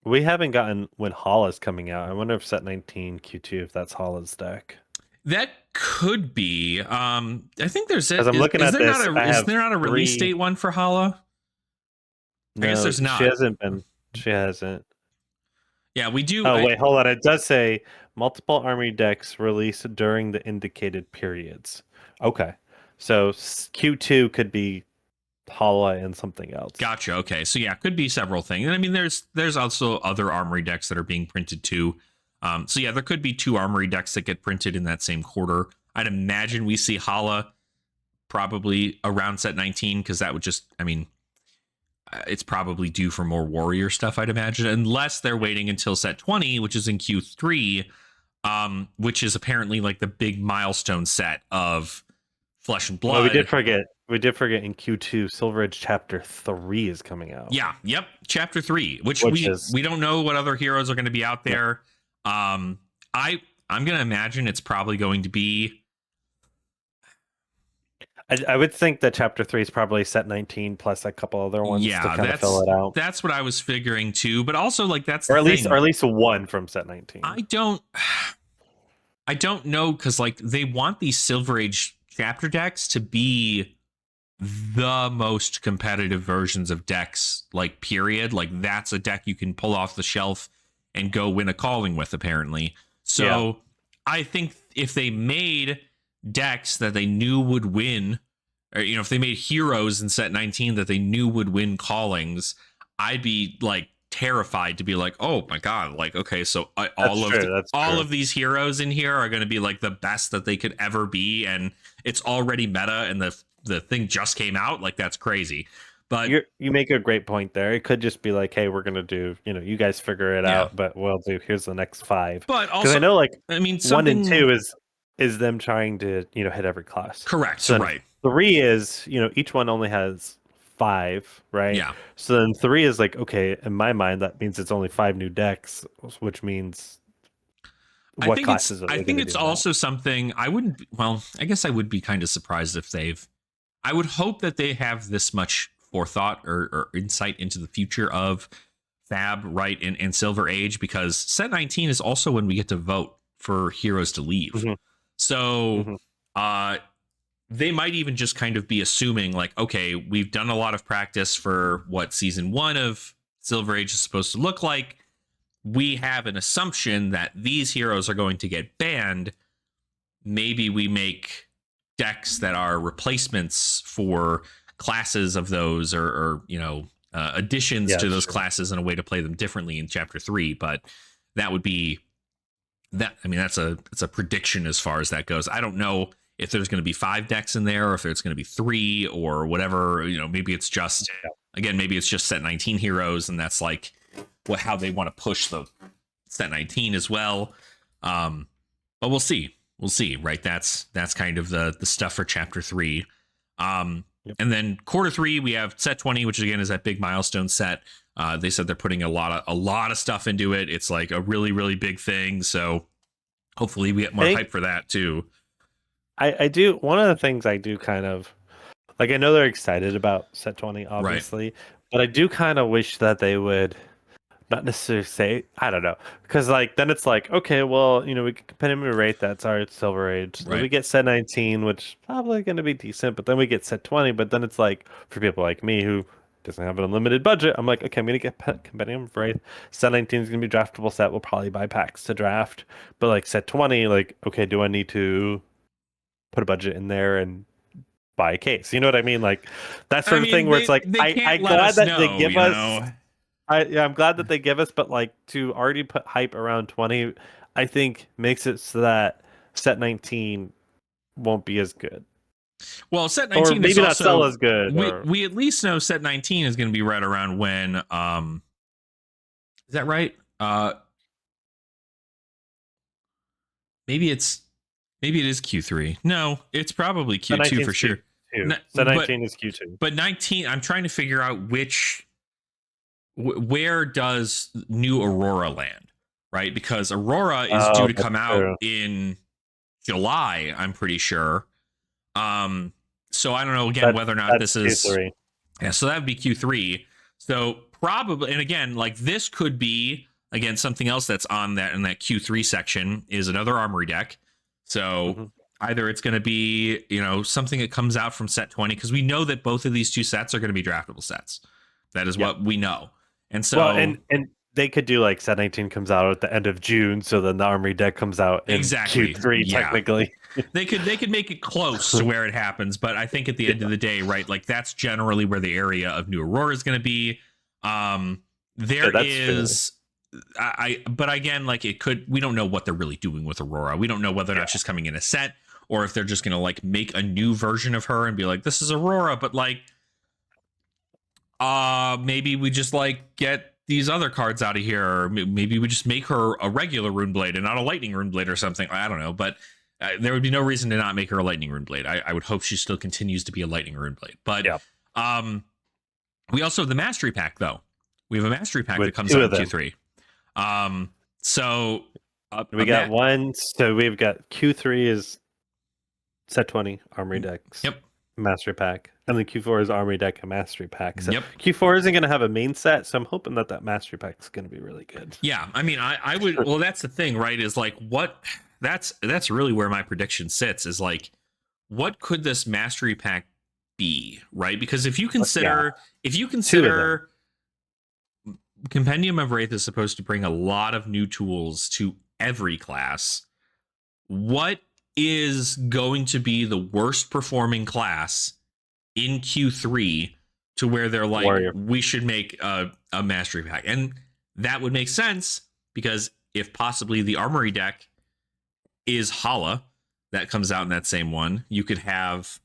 we haven't gotten when Hala's coming out. I wonder if Set 19 Q2, if that's Hala's deck. That could be. I think there's. As I'm looking at this, is there not a release date one for Hala? No, I guess there's not. She hasn't been. She hasn't. Yeah, we do. Oh, wait, hold on. It does say multiple Armory decks released during the indicated periods. Okay. So Q2 could be Hala and something else. Gotcha. Okay, so yeah, could be several things. And I mean, there's also other armory decks that are being printed too. So yeah, there could be 2 armory decks that get printed in that same quarter. I'd imagine we see Hala probably around set 19 because that would just, I mean, it's probably due for more warrior stuff, I'd imagine, unless they're waiting until set 20, which is in Q3, which is apparently like the big milestone set of Flesh and Blood. Well, we did forget in Q2, Silver Age Chapter 3 is coming out. Yeah, yep, Chapter 3, which we don't know what other heroes are going to be out there. I'm going to imagine it's probably going to be. I would think that Chapter 3 is probably set 19 plus a couple other ones to kind of fill it out. That's what I was figuring too, but also like that's or at least one from set 19. I don't know because like they want these Silver Age chapter decks to be the most competitive versions of decks, like period. Like that's a deck you can pull off the shelf and go win a calling with, apparently. So yeah. I think if they made decks that they knew would win, or if they made heroes in set 19 that they knew would win callings, I'd be like terrified to be like, oh my god, like okay, so all of these heroes in here are going to be like the best that they could ever be, and it's already meta and the thing just came out. Like that's crazy. But you make a great point there. It could just be like, hey, we're gonna do, you guys figure it out, but we'll do, here's the next 5. But also, I know, like, I mean, 1 and 2 is them trying to hit every class. Correct. So right. 3 is each one only has 5, right? Yeah. So then 3 is like, okay, in my mind that means it's only 5 new decks, which means what classes are they? I think it's also something I wouldn't. Well, I guess I would be kind of surprised if I would hope that they have this much forethought or insight into the future of FaB, right, and Silver Age, because set 19 is also when we get to vote for heroes to leave. Mm-hmm. So they might even just kind of be assuming like, okay, we've done a lot of practice for what season 1 of Silver Age is supposed to look like. We have an assumption that these heroes are going to get banned. Maybe we make decks that are replacements for classes of those, or additions to those classes in a way to play them differently in chapter 3. But that would be that. I mean, it's a prediction as far as that goes. I don't know if there's going to be 5 decks in there, or if there's going to be 3 or whatever. Maybe it's just maybe it's just set 19 heroes, and that's like how they want to push the set 19 as well. But we'll see. We'll see, right? That's kind of the stuff for chapter 3. And then quarter 3, we have set 20, which again is that big milestone set. They said they're putting a lot of stuff into it. It's like a really, really big thing. So hopefully we get more hype for that too. I do. One of the things I do kind of like, I know they're excited about set 20, obviously, right, but I do kind of wish that they would not necessarily say, I don't know, because like then it's like, okay, well, we can competitively rate that's our Silver Age. Right. Then we get set 19, which probably going to be decent, but then we get set 20. But then it's like, for people like me who doesn't have an unlimited budget, I'm like, okay, I'm going to get competitive rate. Set 19 is going to be a draftable set. We'll probably buy packs to draft. But like set 20, like, okay, do I need to put a budget in there and buy a case? You know what I mean? Like that sort of thing where it's like, I'm glad that they give us. I'm glad that they give us, but like to already put hype around 20, I think makes it so that set 19 won't be as good. Well, set 19 or maybe is not also, sell as good. We at least know set 19 is going to be right around when. Is that right? Maybe it is Q3. No, it's probably Q2 for sure. Set 19 is Q2. But 19, I'm trying to figure out where does new Aurora land, right? Because Aurora is due to come out in July, I'm pretty sure. So I don't know again whether or not this is Q3. Yeah, so that would be Q3. So probably, and again, like this could be again something else that's on that in that Q3 section is another armory deck. So either it's going to be something that comes out from set 20, because we know that both of these 2 sets are going to be draftable sets. That is what we know. And so, and they could do like set 19 comes out at the end of June, so then the Armory deck comes out in Exactly. Q3 Yeah. technically. They could make it close to where it happens, but I think at the end of the day, right, like that's generally where the area of New Aurora is going to be. There that's is, but again, like it could. We don't know what they're really doing with Aurora. We don't know whether or not she's coming in a set or if they're just going to like make a new version of her and be like, this is Aurora, but like, maybe we just like get these other cards out of here, or maybe we just make her a regular Rune Blade and not a Lightning Rune Blade or something. I don't know, but there would be no reason to not make her a Lightning Rune Blade. I would hope she still continues to be a Lightning Rune Blade. But we also have the Mastery Pack, though. We have a Mastery Pack that comes out in Q3. So we got one. So we've got Q3 is set 20 Armory decks. Yep. Mastery Pack. And then Q4 is Armory deck and Mastery Pack. So yep. Q4 isn't going to have a main set, so I'm hoping that Mastery Pack is going to be really good. Yeah, I mean, I would. Well, that's the thing, right? Is like what. That's really where my prediction sits. Is like, what could this Mastery Pack be, right? Because if you consider Compendium of Wraith is supposed to bring a lot of new tools to every class, what is going to be the worst performing class in Q3 to where they're like, Warrior. We should make a Mastery Pack? And that would make sense because if possibly the Armory deck is Hala, that comes out in that same one, you could have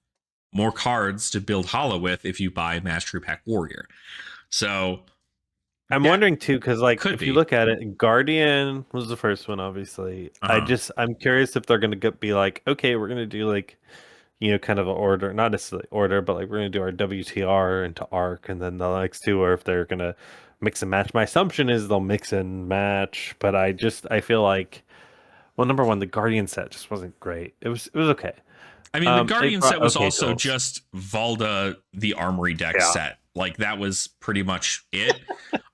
more cards to build Hala with if you buy Mastery Pack Warrior. So I'm wondering too, because like if you look at it, Guardian was the first one, obviously. I'm curious if they're going to be like, okay, we're going to do like, kind of an order, not necessarily order, but like we're going to do our WTR into Arc, and then the next two, or if they're going to mix and match. My assumption is they'll mix and match, but I feel like, well, number one, the Guardian set just wasn't great. It was okay. I mean, the Guardian set was also tools. Just Valda, the Armory deck set. Like that was pretty much it.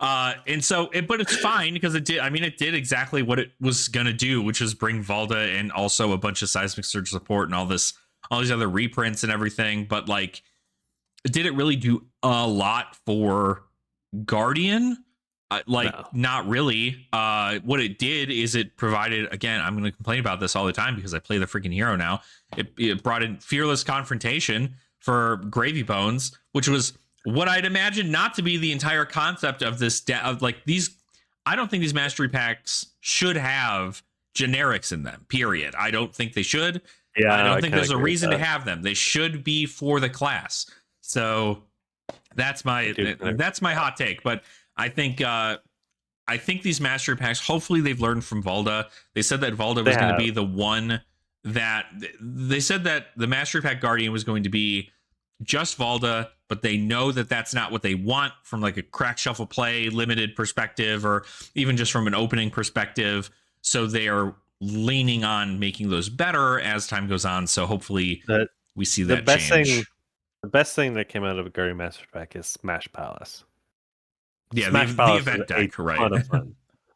And so, but it's fine because it did exactly what it was gonna do, which is bring Valda and also a bunch of Seismic Surge support and all these other reprints and everything. But like, did it really do a lot for Guardian? No. Not really. What it did is it provided, again, I'm going to complain about this all the time because I play the freaking hero now. It brought in Fearless Confrontation for Gravy Bones, which was what I'd imagine not to be the entire concept of this. I don't think these Mastery Packs should have generics in them, period. I don't think they should. Yeah, I don't think there's a reason to have them. They should be for the class. So that's my hot take. But I think these Mastery Packs, hopefully they've learned from Valda. They said that Valda was going to be the one that they said that the Mastery Pack Guardian was going to be just Valda, but they know that that's not what they want from like a crack shuffle play limited perspective, or even just from an opening perspective. So they are leaning on making those better as time goes on. So hopefully we see that change. The best thing that came out of a Guardian Mastery Pack is Smash Palace. Yeah, the event deck, right?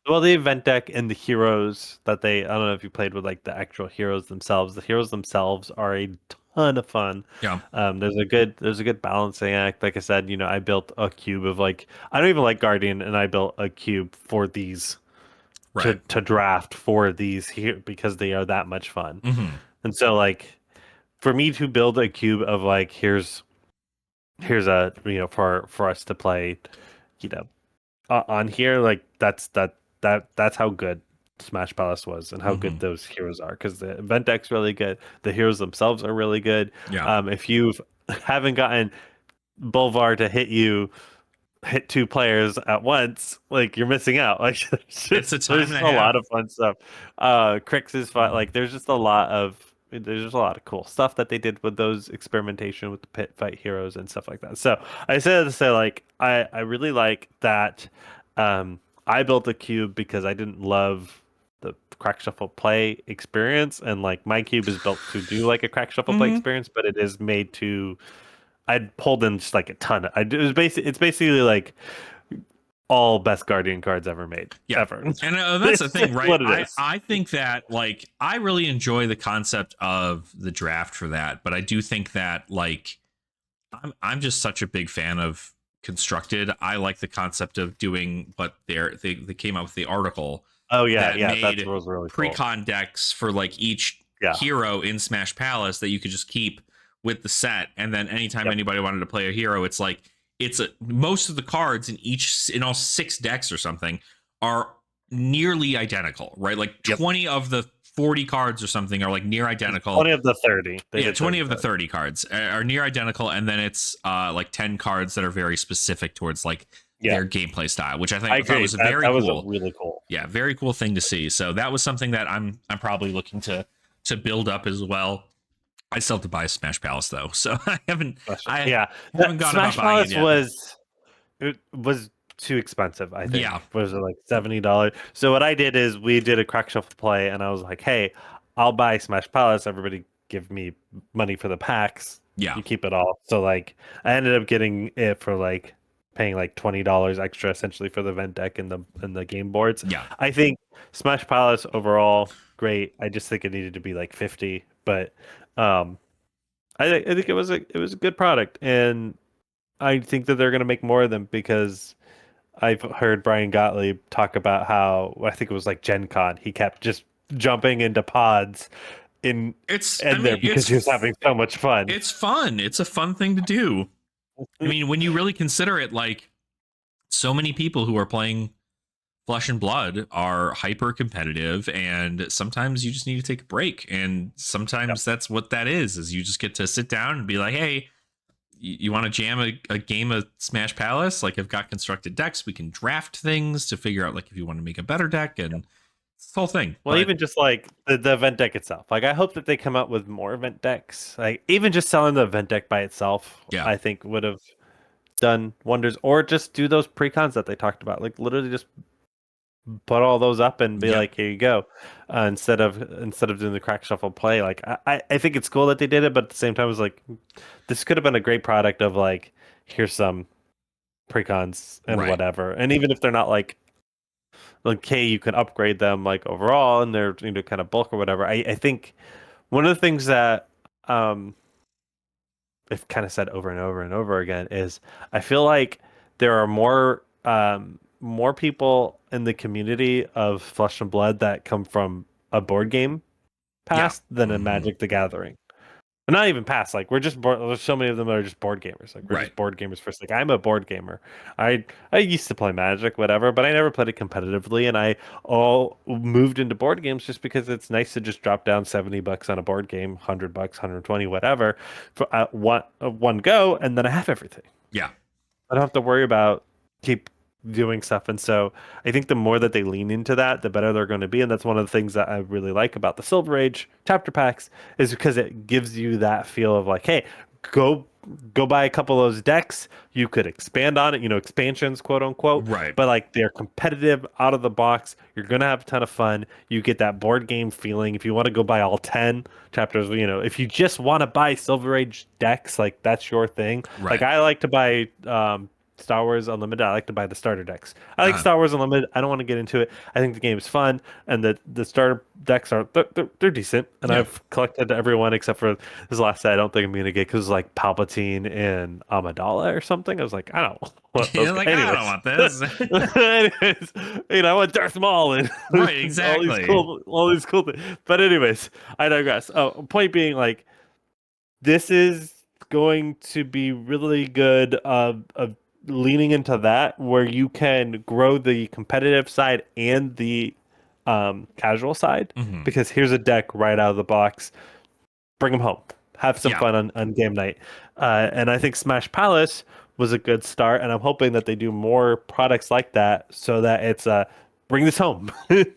Well, the event deck and the heroes that I don't know if you played with like the actual heroes themselves. The heroes themselves are a ton of fun. Yeah. There's a good balancing act. Like I said, I built a cube of like, I don't even like Guardian, and I built a cube for these to draft for these here because they are that much fun. Mm-hmm. And so like for me to build a cube of like, here's a, for us to play, on here, like that's how good Smash Palace was and how good those heroes are, because the event deck's really good, the heroes themselves are really good. If you haven't gotten Bolvar to hit two players at once, like you're missing out. Like there's a lot of fun stuff. Crix is fun. Like there's just a lot of cool stuff that they did with those experimentation with the pit fight heroes and stuff like that. So I said to say, like, I really like that. I built a cube because I didn't love the crack shuffle play experience, and like my cube is built to do like a crack shuffle play experience, but it is made to. I'd pulled in just like a ton. It's basically like all best Guardian cards ever made, ever. And that's the thing, right? I think that like I really enjoy the concept of the draft for that, but I do think that like I'm just such a big fan of constructed. I like the concept of doing what they came up with the article Oh yeah, that yeah, that made was really cool. pre-con decks for like each Yeah. hero in Smash Palace that you could just keep with the set, and then anytime Yep. anybody wanted to play a hero, it's like most of the cards in all 6 decks or something are nearly identical, right? Like Yep. 20 of the 40 cards or something are like near identical. 20 of the 30. Yeah, 20 of the 30 cards are near identical, and then it's like 10 cards that are very specific towards like their gameplay style, which I thought was very cool. That was really cool. Yeah, very cool thing to see. So that was something that I'm probably looking to build up as well. I still have to buy Smash Palace though, so I haven't gone Smash about buying Palace it yet. was too expensive, I think. Yeah. Was it like $70? So what I did is we did a crack shuffle play, and I was like, hey, I'll buy Smash Palace. Everybody give me money for the packs. Yeah. You keep it all. So like I ended up getting it for like paying like $20 extra essentially for the event deck and the game boards. Yeah. I think Smash Palace overall great. I just think it needed to be like 50, but I think it was a good product, and I think that they're going to make more of them because I've heard Brian Gottlieb talk about how I think it was like Gen Con. He kept just jumping into pods because he was having so much fun. It's fun. It's a fun thing to do. I mean, when you really consider it, like so many people who are playing Flesh and Blood are hyper competitive, and sometimes you just need to take a break. And sometimes that's what that is you just get to sit down and be like, hey, you want to jam a game of Smash Palace? Like, I've got constructed decks. We can draft things to figure out like if you want to make a better deck and this whole thing. Well, even just like the event deck itself. Like, I hope that they come out with more event decks. Like, even just selling the event deck by itself, I think would have done wonders. Or just do those precons that they talked about. Like, literally just put all those up and be like, here you go, instead of doing the crack shuffle play. Like, I think it's cool that they did it, but at the same time, it was like, this could have been a great product of like, here's some precons and whatever. And even if they're not like, hey, you can upgrade them like overall and they're kind of bulk or whatever. I think one of the things that I've kind of said over and over and over again is I feel like there are more people in the community of Flesh and Blood that come from a board game past than a Magic the Gathering. Not even past, like there's so many of them that are just board gamers. Like we're just board gamers first. Like I'm a board gamer. I used to play Magic, whatever, but I never played it competitively, and I all moved into board games just because it's nice to just drop down $70 on a board game, $100, 120, whatever, for one go, and then I have everything. Yeah, I don't have to worry about keep doing stuff. And so I think the more that they lean into that, the better they're going to be. And that's one of the things that I really like about the Silver Age chapter packs is because it gives you that feel of like, hey, go buy a couple of those decks. You could expand on it, expansions, quote unquote. Right. But like they're competitive out of the box. You're going to have a ton of fun. You get that board game feeling. If you want to go buy all 10 chapters, if you just want to buy Silver Age decks, like that's your thing. Right. Like I like to buy Star Wars Unlimited. I like to buy the starter decks. I like Star Wars Unlimited. I don't want to get into it. I think the game is fun, and the starter decks they're decent. And I've collected everyone except for this last set. I don't think I'm gonna get because like Palpatine and Amidala or something. I was like, I don't want those. Like, I don't want this. Anyways, I want Darth Maul and right, exactly. all these cool things. But anyways, I digress. Point being, like, this is going to be really good of leaning into that where you can grow the competitive side and the casual side, because here's a deck right out of the box. Bring them home. Have some fun on game night. And I think Smash Palace was a good start, and I'm hoping that they do more products like that so that it's bring this home.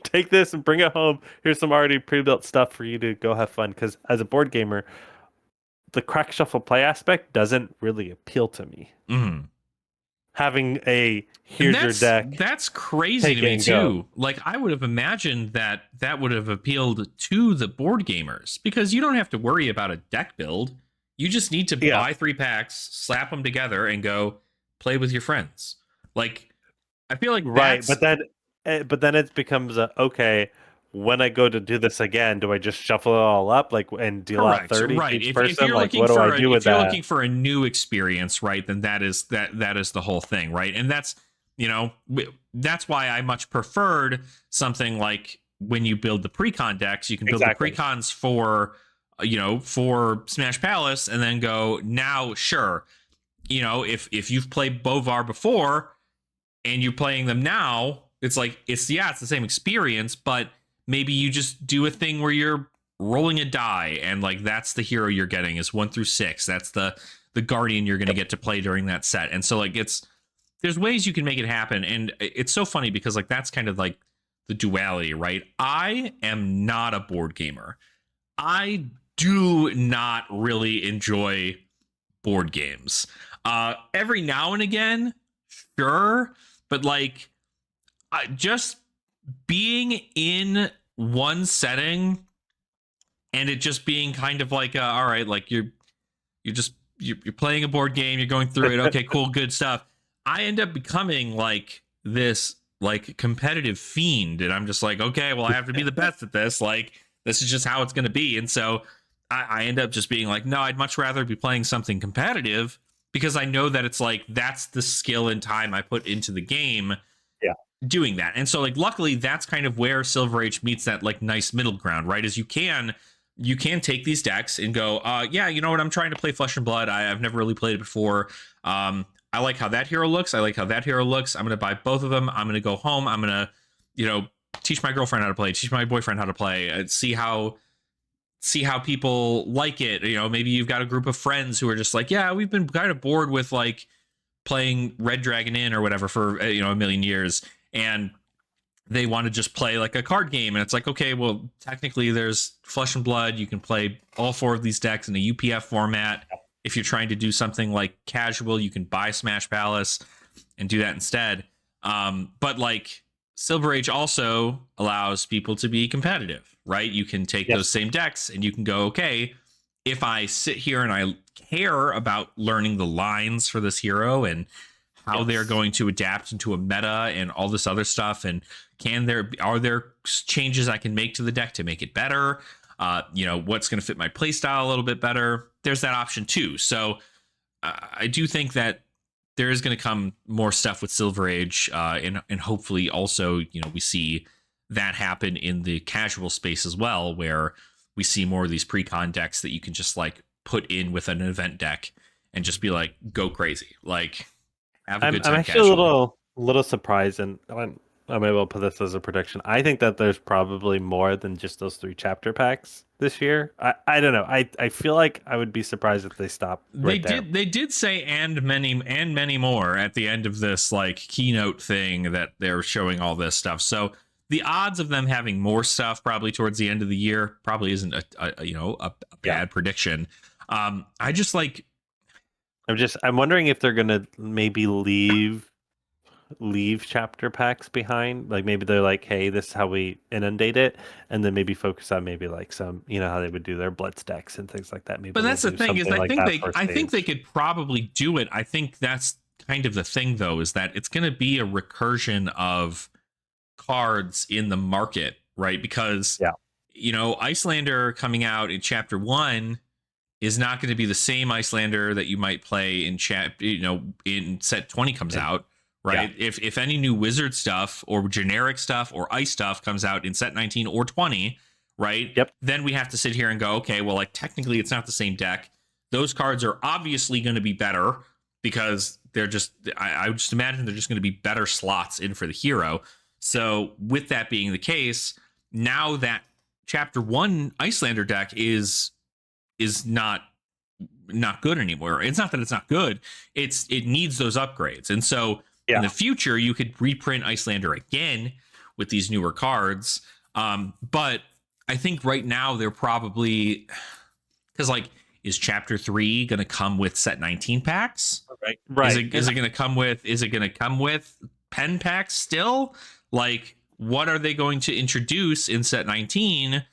Take this and bring it home. Here's some already pre-built stuff for you to go have fun, because as a board gamer, the crack shuffle play aspect doesn't really appeal to me. Having here's your deck. That's crazy to me too. Like, I would have imagined that would have appealed to the board gamers, because you don't have to worry about a deck build. You just need to buy 3 packs, slap them together, and go play with your friends. Like, I feel like but then it becomes okay. when I go to do this again, do I just shuffle it all up like and deal out Correct. 30 to Right. each If person? you're Like, looking what do I for do with if you're that? looking for a new experience, right, then that is the whole thing, right? And that's, that's why I much preferred something like when you build the precon decks, you can build Exactly. the precons for Smash Palace, and then go, now sure, if you've played Bovar before and you're playing them now, it's like it's the same experience, but maybe you just do a thing where you're rolling a die, and like that's the hero you're getting is 1 through 6. That's the guardian you're going to get to play during that set. And so like there's ways you can make it happen, and it's so funny because like that's kind of like the duality, right? I am not a board gamer. I do not really enjoy board games. Every now and again, sure, but like just being in one setting and it just being kind of like all right, like you're playing a board game, you're going through it, okay, cool, good stuff. I end up becoming like this like competitive fiend, and I'm just like, okay, well, I have to be the best at this, like this is just how it's going to be. And so I end up just being like, no, I'd much rather be playing something competitive, because I know that it's like that's the skill and time I put into the game doing that. And so like luckily that's kind of where Silver Age meets that like nice middle ground, right? Is you can take these decks and go, yeah, you know what, I'm trying to play Flesh and Blood. I've never really played it before. I like how that hero looks. I like how that hero looks. I'm gonna buy both of them. I'm gonna go home. I'm gonna, teach my girlfriend how to play, teach my boyfriend how to play, see how people like it. Maybe you've got a group of friends who are just like, yeah, we've been kind of bored with like playing Red Dragon Inn or whatever for a million years, and they want to just play like a card game. And it's like, okay, well, technically there's Flesh and Blood. You can play all 4 of these decks in a UPF format. If you're trying to do something like casual, you can buy Smash Palace and do that instead. But like Silver Age also allows people to be competitive, right? You can take those same decks and you can go, okay, if I sit here and I care about learning the lines for this hero and how they're going to adapt into a meta and all this other stuff, and are there changes I can make to the deck to make it better? What's going to fit my playstyle a little bit better? There's that option too. So I do think that there is going to come more stuff with Silver Age, and hopefully also we see that happen in the casual space as well, where we see more of these precon decks that you can just like put in with an event deck and just be like, go crazy, like have a good time. I'm actually a little surprised, and I'm able to put this as a prediction. I think that there's probably more than just those 3 chapter packs this year. I don't know. I feel like I would be surprised if they stop right there. They did say and many more at the end of this like keynote thing that they're showing all this stuff. So the odds of them having more stuff probably towards the end of the year probably isn't a bad prediction. I just like I'm wondering if they're gonna maybe leave chapter packs behind. Like maybe they're like, hey, this is how we inundate it, and then maybe focus on maybe like some, how they would do their blood stacks and things like that. Maybe, but that's the thing is, like I think they could probably do it. I think that's kind of the thing though, is that it's going to be a recursion of cards in the market, right? Because Icelander coming out in chapter 1 is not going to be the same Icelander that you might play in in set 20 comes out, right? If any new wizard stuff or generic stuff or ice stuff comes out in set 19 or 20, right? Then we have to sit here and go, okay, well, like technically it's not the same deck. Those cards are obviously going to be better because they're just, I would just imagine they're just going to be better slots in for the hero. So with that being the case, now that chapter 1 Icelander deck is not good anymore. It's not that it's not good. It needs those upgrades. And so in the future, you could reprint Icelander again with these newer cards. But I think right now they're probably, because like, is chapter 3 going to come with set 19 packs? Right. Is it going to come with pen packs still? Like, what are they going to introduce in set 19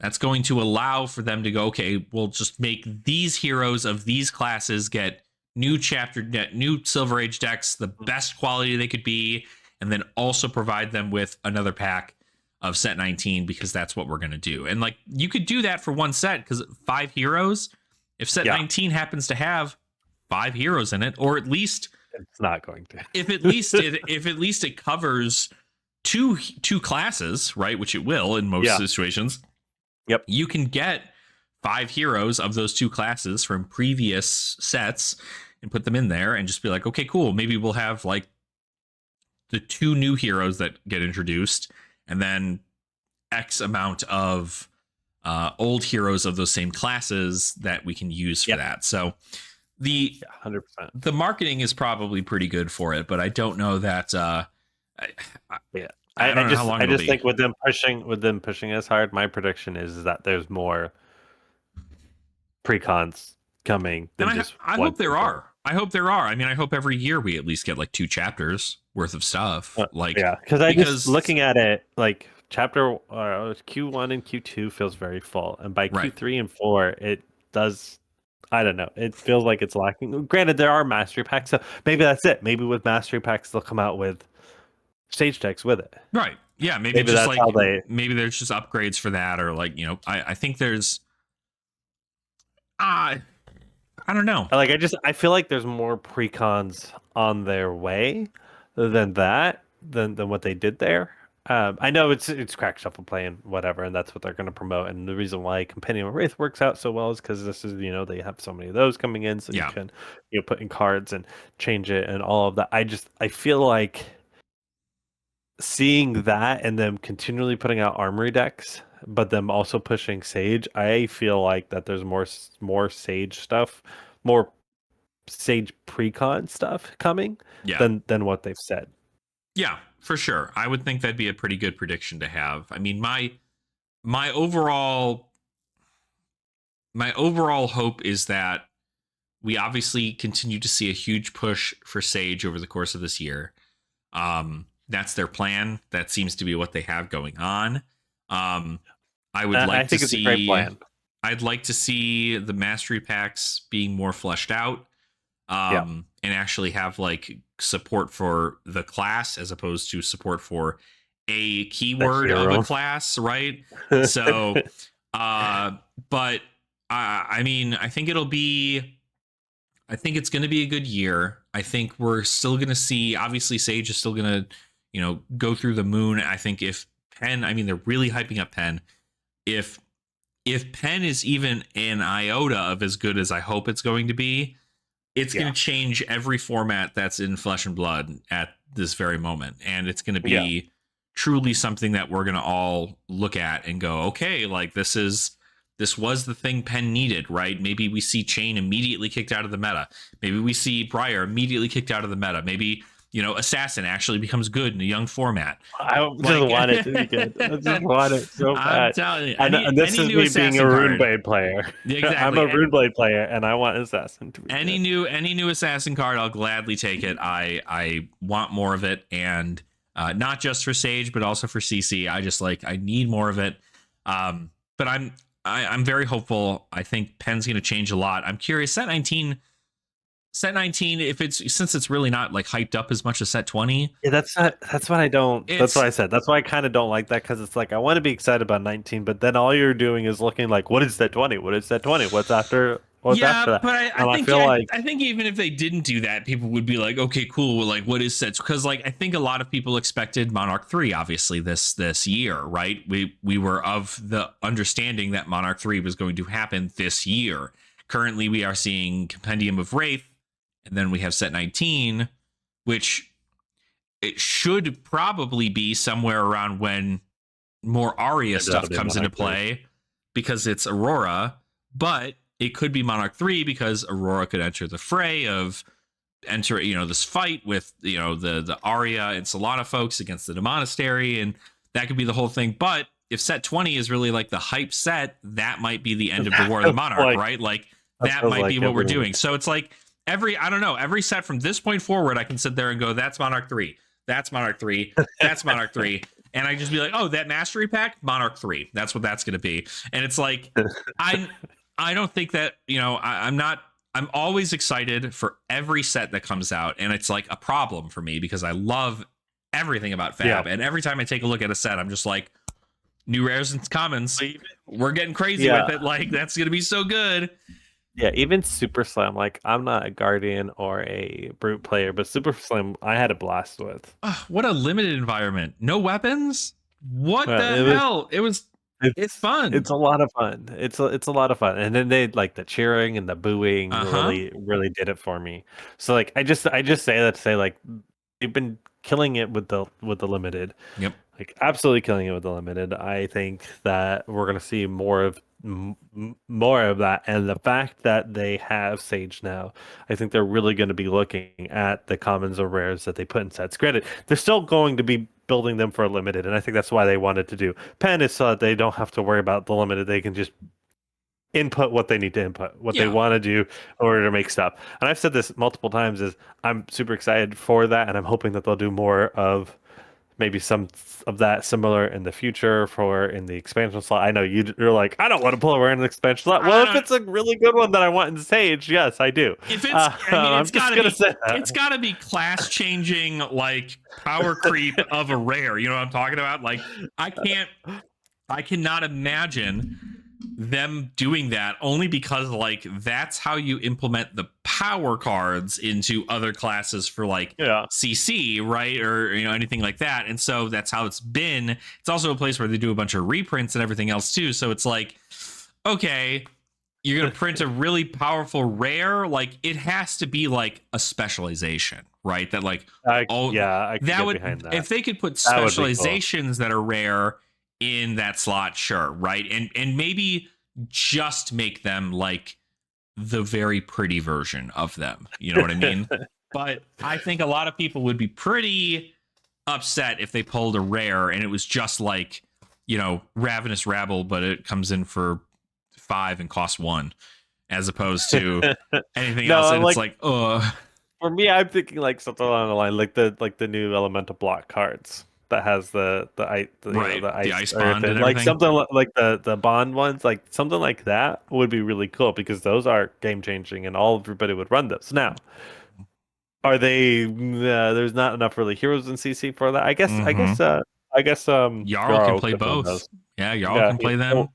that's going to allow for them to go, okay, we'll just make these heroes of these classes get new Silver Age decks, the best quality they could be, and then also provide them with another pack of set 19 because that's what we're going to do. And like you could do that for one set because 5 heroes, if set 19 happens to have 5 heroes in it, or at least it's not going to. if at least it covers two classes, right, which it will in most situations. Yep. You can get 5 heroes of those 2 classes from previous sets and put them in there and just be like, okay, cool. Maybe we'll have like the 2 new heroes that get introduced and then X amount of old heroes of those same classes that we can use for that. So the 100%. the marketing is probably pretty good for it, but I don't know that. I don't know how long I it'll just be. think with them pushing as hard, my prediction is that there's more pre-cons coming than I hope there are. I hope there are. I mean, I hope every year we at least get like 2 chapters worth of stuff. Because just looking at it, like chapter Q1 and Q2 feels very full, and by Q3 and 4, it does. I don't know. It feels like it's lacking. Granted, there are mastery packs, so maybe that's it. Maybe with mastery packs, they'll come out with stage decks with it. Right. Yeah. Maybe just that's like how they. Maybe there's just upgrades for that, or like I think there's. I don't know. Like I feel like there's more precons on their way than what they did there. I know it's crack shuffle play and whatever, and that's what they're going to promote. And the reason why Compendium of Wraith works out so well is because this is they have so many of those coming in, so you can put in cards and change it and all of that. I feel like seeing that and them continually putting out armory decks, but them also pushing Sage. I feel like that there's more Sage stuff, more Sage precon stuff coming than what they've said. Yeah, for sure. I would think that'd be a pretty good prediction to have. I mean, my overall hope is that we obviously continue to see a huge push for Sage over the course of this year. That's their plan. That seems to be what they have going on. I would like I think to it's see. A great plan. I'd like to see the mastery packs being more fleshed out, and actually have like support for the class as opposed to support for a keyword of a class, right? So, but I mean, I think it's going to be a good year. I think we're still going to see. Obviously, Sage is still going to go through the moon. I think if Pen, I mean, they're really hyping up Pen. If Pen is even an iota of as good as I hope it's going to be, it's going to change every format that's in Flesh and Blood at this very moment. And it's going to be truly something that we're going to all look at and go, okay, like this was the thing Pen needed, right? Maybe we see Chain immediately kicked out of the meta. Maybe we see Briar immediately kicked out of the meta. Maybe Assassin actually becomes good in a young format. I just want it to be good. I just want it so bad. I'm telling you. And this is me being a Runeblade player. Yeah, exactly. I'm a Runeblade player, and I want Assassin to be any new Assassin card. I'll gladly take it. I want more of it, and not just for Sage, but also for CC. I need more of it. But I'm very hopeful. I think Pen's going to change a lot. I'm curious. Set 19, since it's really not like hyped up as much as set 20. Yeah, that's what I don't. That's what I said. That's why I kind of don't like that, because it's like I want to be excited about 19, but then all you're doing is looking like, what is set 20? What is set 20? What's after? What's after that? But I think even if they didn't do that, people would be like, okay, cool. Like, what is sets? Because like I think a lot of people expected Monarch 3, obviously this year, right? We were of the understanding that Monarch 3 was going to happen this year. Currently, we are seeing Compendium of Wraith. And then we have set 19, which it should probably be somewhere around when more Aria stuff comes into play, because it's Aurora. But it could be Monarch 3 because Aurora could enter the fray this fight with the Aria and Solana folks against the Monastery, and that could be the whole thing. But if set 20 is really like the hype set, that might be the end of the War of the Monarch, right? Like that might be what we're doing. So it's like every set from this point forward, I can sit there and go, that's Monarch 3. That's Monarch 3. That's Monarch 3. And I just be like, oh, that mastery pack, Monarch 3. That's what that's going to be. And it's like, I don't think that, I'm always excited for every set that comes out. And it's like a problem for me because I love everything about FaB. And every time I take a look at a set, I'm just like, new rares and commons. Even- We're getting crazy Yeah, with it. Like that's gonna be so good. yeah. Even Super Slam, like I'm not a Guardian or a Brute player, but Super Slam, I had a blast with. Ugh, what a limited environment. No weapons. What the It was hell? It's fun. it's a lot of fun. It's a lot of fun. And then they like the cheering and the booing Uh huh. really did it for me. So like I just say that to say like they've been killing it with the limited. Yep. Like absolutely killing it with the limited. I think that we're gonna see more of that, and the fact that they have Sage now, I think they're really going to be looking at the commons or rares that they put in sets. Granted, they're still going to be building them for a limited, and I think that's why they wanted to do pen is so that they don't have to worry about the limited. They can just input what they need to input, what they Yeah. want to do in order to make stuff. And I've said this multiple times: is I'm super excited for that, and I'm hoping that they'll do more of maybe some of that similar in the future for in the expansion slot. I know you're like, I don't want to pull a rare in the expansion slot. Well, I if don't. it's a really good one that I want in Sage, yes, I do. If it's, I mean, I'm just gonna say that. it's got to be class changing, like power creep of a rare. You know what I'm talking about? Like, I can't, I cannot imagine them doing that only because like that's how you implement the power cards into other classes for like Yeah, CC, right? Or anything like that. And so that's how it's been. It's also a place where they do a bunch of reprints and everything else too. So it's like, okay, you're going to print a really powerful rare, like it has to be like a specialization, right? That like oh I can that get would, behind that. if they could put That would be cool. specializations that are rare in that slot, sure, right? And maybe just make them like the very pretty version of them. You know what I mean? But I think a lot of people would be pretty upset if they pulled a rare and it was just like, Ravenous Rabble, but it comes in for 5 and costs 1, as opposed to anything No, else. I'm And it's like like, oh, for me, I'm thinking like something along the line like the new elemental block cards that has the ice right. the The ice ice earth bond and and like everything. something like the bond ones like something like that would be really cool because those are game changing and everybody would run those. Now, are they? There's not enough really heroes in CC for that. Mm-hmm. I guess Jarl can Jarl play could run both. those. Yeah, Jarl Yeah, can play them.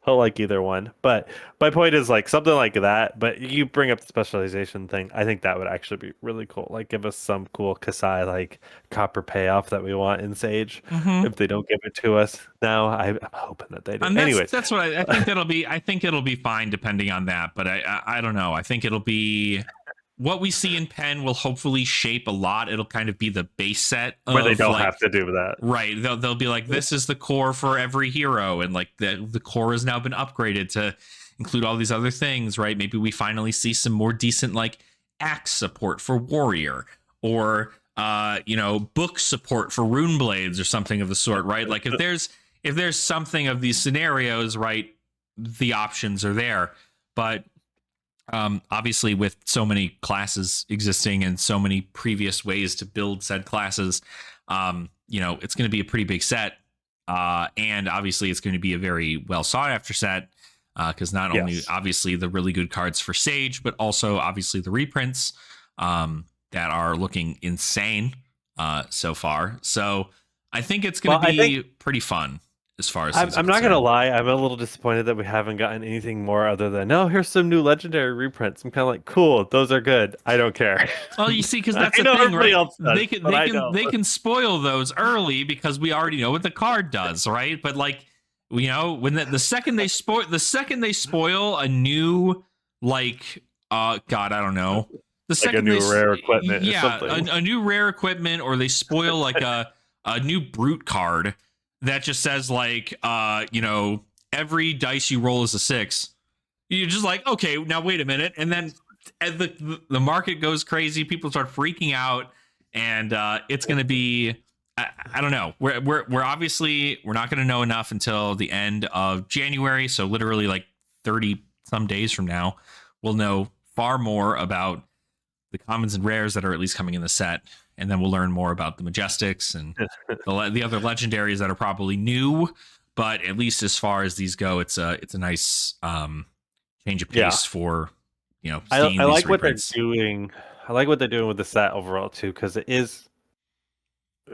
he'll like either one. But my point is like something like that. But you bring up the specialization thing. I think that would actually be really cool. Like give us some cool Kasai like copper payoff that we want in Sage. Mm-hmm. If they don't give it to us now, I'm hoping that they do. And that's Anyways, that's what I think that'll be. I think it'll be fine depending on that, but I don't know. I think it'll be what we see in Pen will hopefully shape a lot. It'll kind of be the base set where they of don't like, have to do that. right. They'll be like, this is the core for every hero, and like the core has now been upgraded to include all these other things, right? Maybe we finally see some more decent like axe support for warrior, or book support for rune blades or something of the sort, right? Like if there's something of these scenarios, right, the options are there. But obviously with so many classes existing and so many previous ways to build said classes, it's going to be a pretty big set, and obviously it's going to be a very well sought after set, because not only Yes. obviously the really good cards for Sage, but also obviously the reprints that are looking insane so far. So I think it's going Well, to I think be pretty fun as far as I'm, things are I'm not gonna concerned. lie. I'm a little disappointed that we haven't gotten anything more other than no. Here's some new legendary reprints. I'm kind of like, cool. Those are good. I don't care. Well, you see, because I that's the know thing, everybody right? else does, They can but they I can don't. they can spoil those early because we already know what the card does, right? But like, when the second they spoil a new, like, God, I don't know, the Like a second new rare equipment or yeah, something. a new rare equipment, or they spoil like a new brute card that just says like, every dice you roll is a 6. You're just like, okay, now wait a minute, and then as the market goes crazy, people start freaking out, and it's going to be, I don't know. We're obviously we're not going to know enough until the end of January, so literally like 30 some days from now, we'll know far more about the commons and rares that are at least coming in the set, and then we'll learn more about the majestics and the other legendaries that are probably new. But at least as far as these go, it's a nice change of Yeah, pace for I seeing these like what they're reprints. doing. I like what they're doing with the set overall too, because it is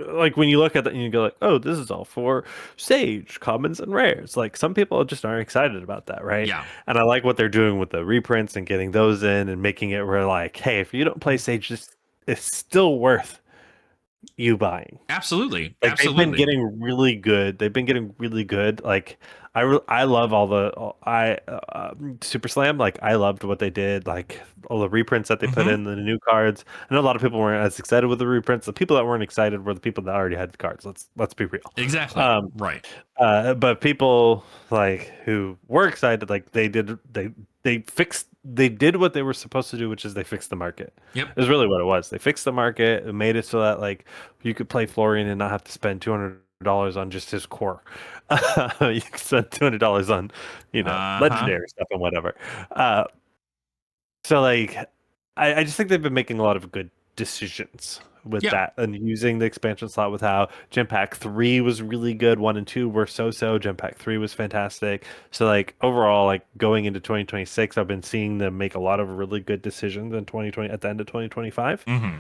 like when you look at that and you go like, oh, this is all for Sage, commons and rares. Like some people just aren't excited about that, right? Yeah, And I like what they're doing with the reprints and getting those in and making it where like, hey, if you don't play Sage, this it's still worth you buying. absolutely, Like they've been absolutely. getting really good. They've been getting really good. Like I love all the Super Slam. Like I loved what they did. Like all the reprints that they put Hmm. in the new cards. I know a lot of people weren't as excited with the reprints. The people that weren't excited were the people that already had the cards. Let's be real. Exactly. Um, Right. but people like who were excited, like they fixed they did what they were supposed to do, which is they fixed the market. Yep. Is really what it was. They fixed the market and made it so that like you could play Florian and not have to spend $200 on just his core. You can spend $200 on, Uh-huh. legendary stuff and whatever. Uh, so like I just think they've been making a lot of good decisions with Yeah. that and using the expansion slot with how Gem Pack 3 was really good. 1 and 2 were so-so. Gem Pack 3 was fantastic. So like overall, like going into 2026, I've been seeing them make a lot of really good decisions in 2020 at the end of 2025. Hmm.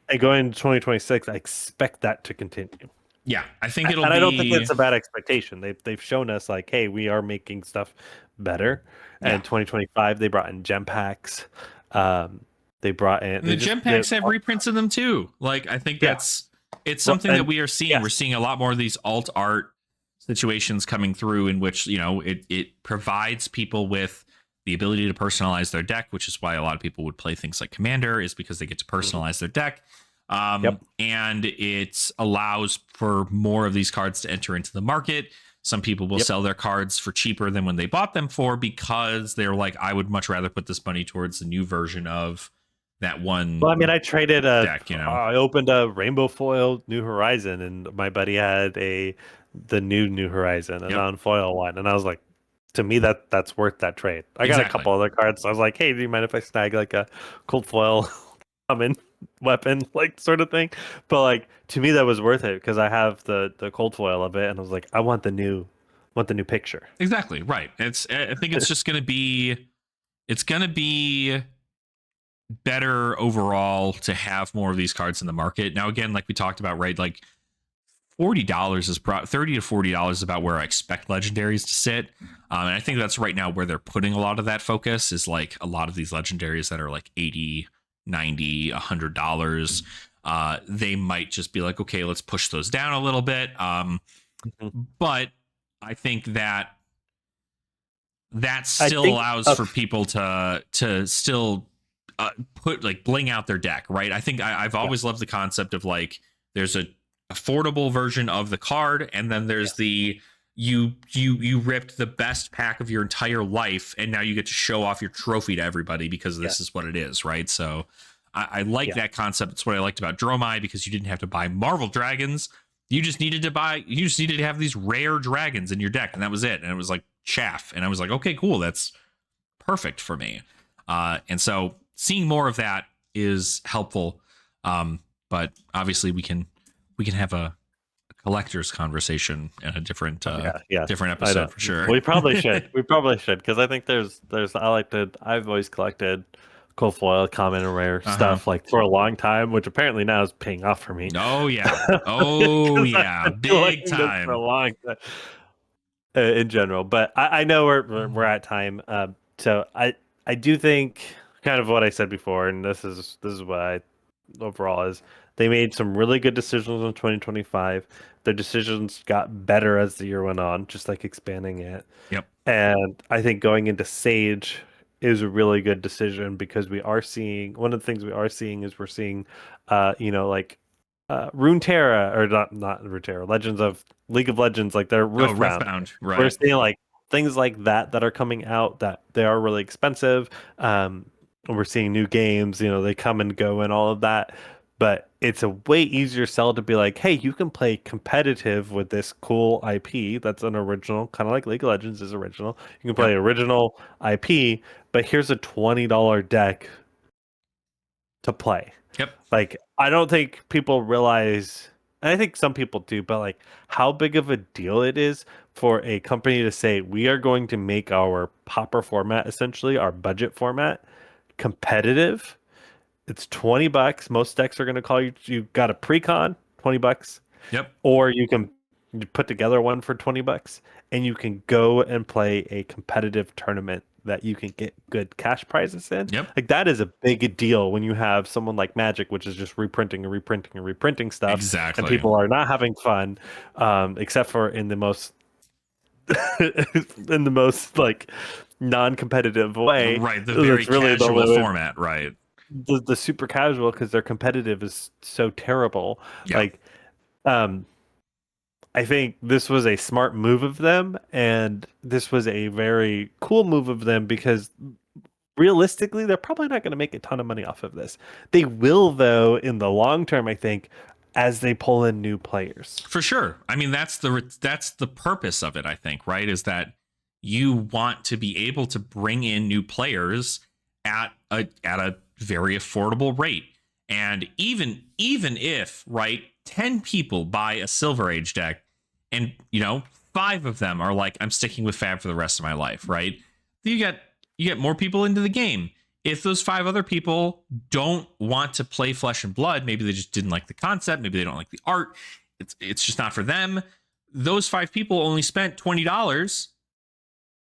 And going into 2026, I expect that to continue. Yeah. I think it'll And I don't think be, it's a bad expectation. They've shown us like, hey, we are making stuff better. yeah. And 2025, they brought in gem packs. Um, they brought in And the gem packs have reprints in them too. Like I think yeah. it's Well, something that and we are seeing. We're yes, seeing a lot more of these alt art situations coming through in which, it provides people with the ability to personalize their deck, which is why a lot of people would play things like Commander, is because they get to mhm, personalize their deck. yep, And it allows for more of these cards to enter into the market. Some people will yep. sell their cards for cheaper than when they bought them for, because they're like, I would much rather put this money towards the new version of that Well, one I mean, I traded deck, I opened a Rainbow Foil New Horizon, and my buddy had the New Horizon, a Yep, non-foil one, and I was like, to me, that's worth that trade. I got a exactly. couple other cards, so I was like, hey, do you mind if I snag like a cold foil common weapon, like sort of thing? But like to me, that was worth it because I have the cold foil of it, and I was like, I want the new picture. Exactly. Right. I think it's just it's going to be better overall to have more of these cards in the market. Now, again, like we talked about, right? Like $40 is 30 to $40 is about where I expect legendaries to sit. And I think that's right now where they're putting a lot of that focus, is like a lot of these legendaries that are like 80, 90, $100. They might just be like, okay, let's push those down a little bit. Mhm. But I think that I still think allows for people to still put like bling out their deck, right? I think I've yeah, always loved the concept of like there's a affordable version of the card, and then yeah, there's the you ripped the best pack of your entire life, and now you get to show off your trophy to everybody because yeah, this is what it is, right? So I like yeah, that concept. It's what I liked about Dromai, because you didn't have to buy Marvel dragons. You just needed to have these rare dragons in your deck, and that was it. And it was like chaff. And I was like, okay, cool, that's perfect for me. And so seeing more of that is helpful. But obviously we can have a collector's conversation in a oh, yeah, yes. different I know. episode for sure. We probably should. We probably should because I think there's I've always collected cold foil, common, and rare Uh-huh. stuff like for a long time, which apparently now is paying off for me. Oh yeah. Oh Because I've yeah. been Big collecting this for a time. long time in general. But I know we're at time. So I do think kind of what I said before, and this is what I overall is they made some really good decisions in 2025. Their decisions got better as the year went on, just like expanding it. Yep. And I think going into Sage is a really good decision because we are seeing one of the things we are seeing is we're seeing, like Runeterra or not Runeterra, Legends of League of Legends, like their Oh, Riftbound. Riftbound. We're Right. seeing like things like that are coming out that they are really expensive. And we're seeing new games, they come and go and all of that. But it's a way easier sell to be like, hey, you can play competitive with this cool IP that's an original, kind of like League of Legends is original. You can play Yep. original IP, but here's a $20 deck to play. Yep. Like, I don't think people realize, and I think some people do, but like how big of a deal it is for a company to say, we are going to make our popper format, essentially our budget format, competitive. It's $20. Most decks are going to call you got a pre-con, $20. Yep. or you can put together one for $20 and you can go and play a competitive tournament that you can get good cash prizes in. Yep. Like that is a big deal when you have someone like Magic, which is just reprinting and reprinting and reprinting stuff, and Exactly. people are not having fun, except for in the most in the most like non-competitive way. Right. The very That's really the casual only way. format. Right. The super casual because their competitive is so terrible. Yeah. Like, um, I think this was a smart move of them, and this was a very cool move of them because realistically, they're probably not going to make a ton of money off of this. They will, though, in the long term, I think, as they pull in new players. For sure. I mean, that's the purpose of it, I think, right? Is that you want to be able to bring in new players at a very affordable rate. And even if, right, 10 people buy a Silver Age deck and, 5 of them are like, I'm sticking with Fab for the rest of my life, right? You get more people into the game. If those 5 other people don't want to play Flesh and Blood, maybe they just didn't like the concept, maybe they don't like the art, it's just not for them. Those 5 people only spent $20,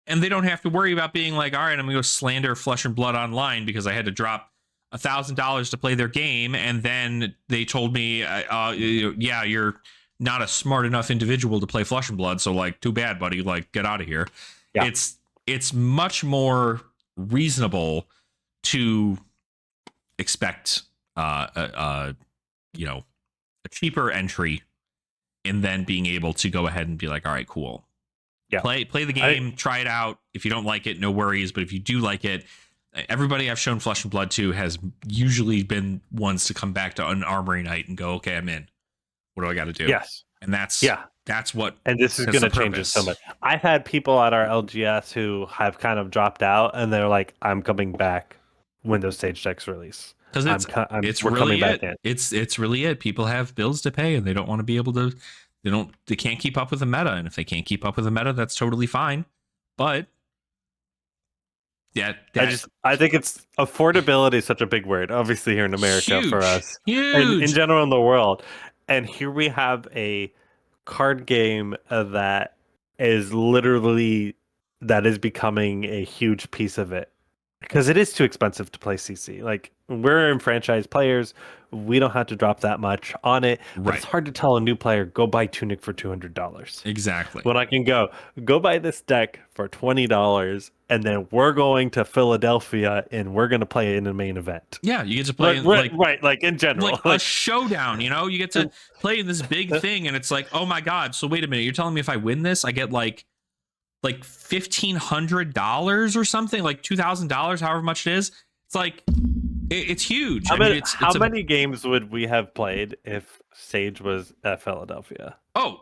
and they don't have to worry about being like, all right, I'm gonna go slander Flesh and Blood online because I had to drop $1,000 to play their game, and then they told me, yeah, you're not a smart enough individual to play Flesh and Blood, so like, too bad, buddy, like, get out of here. Yeah. It's much more reasonable to expect a cheaper entry, and then being able to go ahead and be like, all right, cool. Yeah. Play the game, try it out. If you don't like it, no worries. But if you do like it, everybody I've shown Flesh and Blood to has usually been ones to come back to an Armory Night and go, okay, I'm in. What do I got to do? Yes. And that's what. And this is going to change it so much. I've had people at our LGS who have kind of dropped out, and they're like, I'm coming back when those stage decks release. Because it's really it. It's really it. People have bills to pay, and they don't want to be able to. They can't keep up with the meta, and if they can't keep up with the meta, that's totally fine. But yeah, I think it's affordability is such a big word, obviously here in America for us, and in general in the world. And here we have a card game that is becoming a huge piece of it. Because it is too expensive to play CC. Like, we're in franchise players. We don't have to drop that much on it. But it's hard to tell a new player, go buy Tunic for $200. Exactly. When I can go buy this deck for $20, and then we're going to Philadelphia, and we're going to play it in the main event. Yeah, you get to play like in general. Like a showdown, you get to play in this big thing, and it's like, oh my God, so wait a minute, you're telling me if I win this, I get like $1,500 or something, like $2,000, however much it is. It's like, it's huge. How many games would we have played if Sage was at Philadelphia? Oh,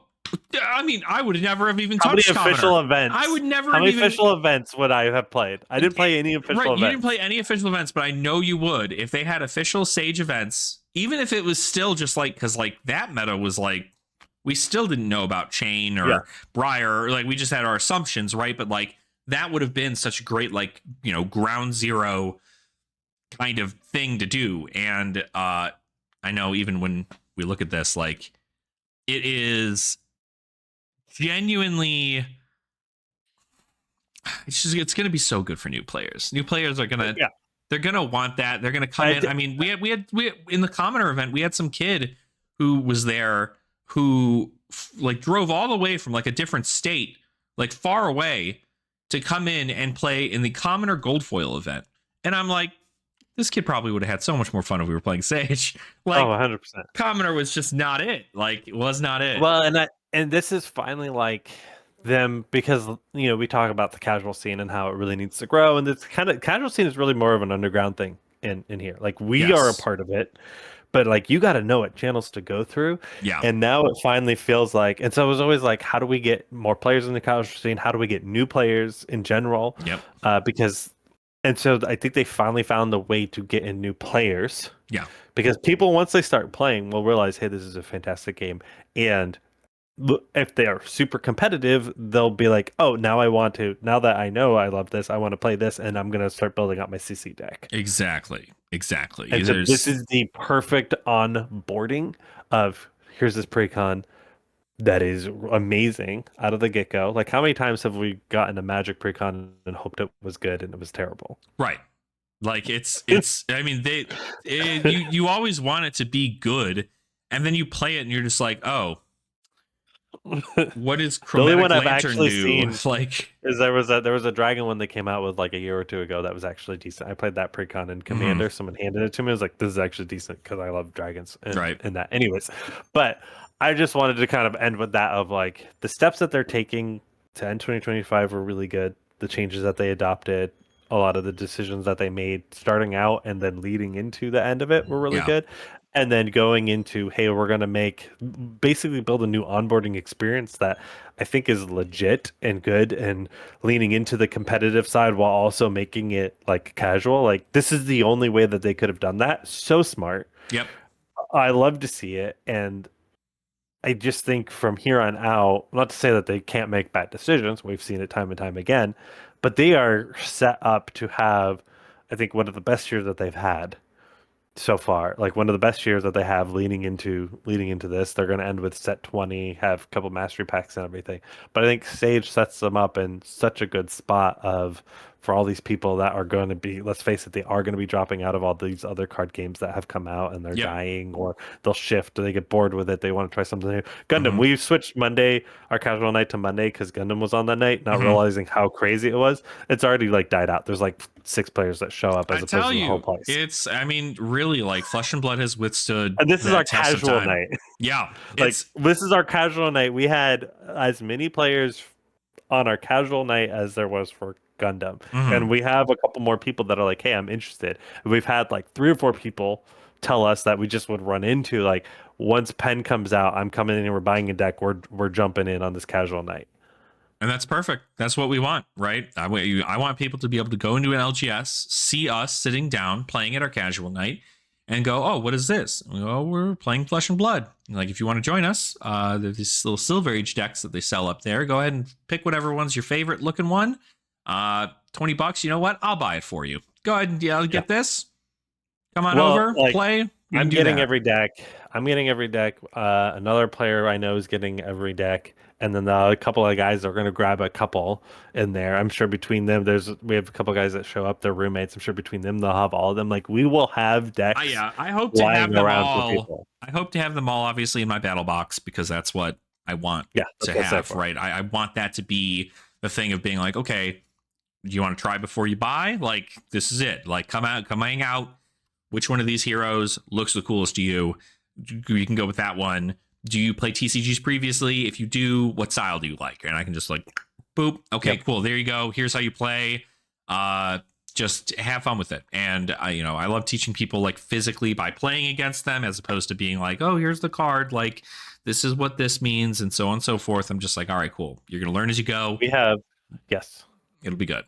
I mean, I would never have even touched How many official events? I would never. How many official events would I have played? I didn't play any official events. You didn't play any official events, but I know you would if they had official Sage events. Even if it was still just like, because like that meta was like, we still didn't know about Chain or Briar, like we just had our assumptions, right? But like that would have been such a great, like, ground zero kind of thing to do. And I know even when we look at this, like, it is genuinely, it's going to be so good for new players. New players are going to, they're going to want that. They're going to come in. I mean, we had in the commoner event, we had some kid who was there who like drove all the way from like a different state, like far away, to come in and play in the commoner gold foil event. And I'm like, this kid probably would have had so much more fun if we were playing Sage. Like, 100%. Commoner was just not it. Like, it was not it. Well, and this is finally like them, because we talk about the casual scene and how it really needs to grow, and this kind of casual scene is really more of an underground thing in here. Like, we are a part of it, but like, you got to know what channels to go through. Yeah. And now it finally feels like, and so it was always like, how do we get more players in the casual scene? How do we get new players in general? Yep. And so I think they finally found a way to get in new players. Yeah. Because people, once they start playing, will realize, hey, this is a fantastic game. And if they are super competitive, they'll be like, oh, now that I know I love this, I want to play this, and I'm going to start building out my CC deck. Exactly. And so this is the perfect onboarding of, here's this precon that is amazing out of the get-go. Like, how many times have we gotten a Magic precon and hoped it was good and it was terrible? Right. Like it's I mean you always want it to be good, and then you play it and you're just like, oh, what does The only Chromatic one I've Lantern actually do? seen Like, is there was a dragon one that came out with like a year or two ago that was actually decent. I played that precon in mhm, Commander. Someone handed it to me. I was like, this is actually decent because I love dragons right. and that. Anyways, but I just wanted to kind of end with that of like the steps that they're taking to end 2025 were really good. The changes that they adopted, a lot of the decisions that they made starting out and then leading into the end of it were really Yeah. good. And then going into, hey, we're going to basically build a new onboarding experience that I think is legit and good and leaning into the competitive side while also making it like casual. Like, this is the only way that they could have done that. So smart. Yep. I love to see it. And I just think from here on out, not to say that they can't make bad decisions, we've seen it time and time again, but they are set up to have, I think, one of the best years that they've had so far. Like, one of the best years that they have leading into this. They're going to end with set 20, have a couple mastery packs and everything. But I think Sage sets them up in such a good spot of for all these people that are going to be, let's face it, they are going to be dropping out of all these other card games that have come out and they're Yep. dying or they'll shift or they get bored with it. They want to try something new. Gundam, Hmm. we switched our casual night to Monday because Gundam was on that night, not Hmm. realizing how crazy it was. It's already like died out. There's like 6 players that show up I as opposed tell to the whole you, place. it's I mean, really, like Flesh and Blood has withstood And this is our that test of casual time. night. Yeah. Like, It's this is our casual night. We had as many players on our casual night as there was for Gundam. And mhm. we have a couple more people that are like, hey, I'm interested. And we've had like 3 or 4 people tell us that we just would run into like once Pen comes out, I'm coming in and we're buying a deck. We're jumping in on this casual night. And that's perfect. That's what we want, right? I want people to be able to go into an LGS, see us sitting down playing at our casual night, and go, "Oh, what is this?" And we go, "Oh, we're playing Flesh and Blood." And like, if you want to join us, there's these little Silver Age decks that they sell up there. Go ahead and pick whatever one's your favorite looking one. $20. You know what? I'll buy it for you. Go ahead and Yeah. get this. Come on Well, over, like, play. We can I'm do getting that. every deck. I'm getting every deck. Another player I know is getting every deck, and then a couple of guys are going to grab a couple in there. I'm sure between them, we have a couple of guys that show up. They're roommates. I'm sure between them, they'll have all of them. Like, we will have I decks yeah, I hope to have lying them around for all. people. I hope to have them all, obviously, in my battle box because that's what I want Yeah, that's to what I said have. for. Right? I want that to be the thing of being like, okay, do you want to try before you buy? Like, this is it. Like, come out, come hang out. Which one of these heroes looks the coolest to you? You can go with that one. Do you play TCGs previously? If you do, what style do you like? And I can just like, boop. Okay, Yep. cool. There you go. Here's how you play. Just have fun with it. And I love teaching people like physically by playing against them, as opposed to being like, oh, here's the card. Like, this is what this means, and so on and so forth. I'm just like, all right, cool. You're gonna learn as you go. We have, yes. It'll be good.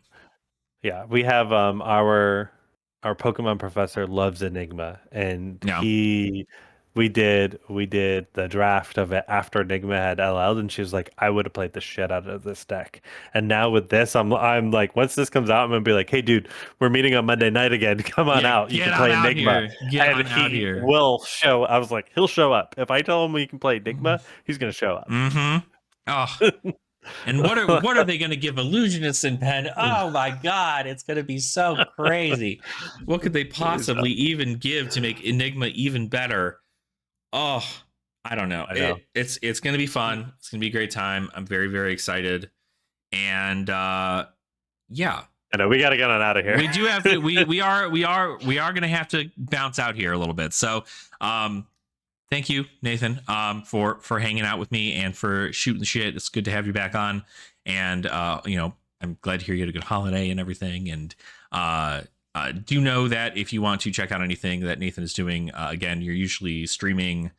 Yeah, we have our Pokemon professor loves Enigma, and Yeah. we did the draft of it after Enigma had LL'd, and she was like, I would have played the shit out of this deck. And now with this, I'm like, once this comes out, I'm gonna be like, hey, dude, we're meeting on Monday night again. Come on Yeah. out, you Get can on play out Enigma, here. Get and on out he here. will show. I was like, he'll show up if I tell him we can play Enigma. He's gonna show up. Mm-hmm. Oh, and what are they going to give illusionists in pen? Oh my god, it's going to be so crazy. What could they possibly even give to make Enigma even better? Oh, I don't know. I know. It's going to be fun. It's going to be a great time. I'm very very excited. And yeah, I know. We got to get on out of here. we do have to we are going to have to bounce out here a little bit. So, thank you, Nathan, for hanging out with me and for shooting the shit. It's good to have you back on. And I'm glad to hear you had a good holiday and everything. And do know that if you want to check out anything that Nathan is doing, again, you're usually streaming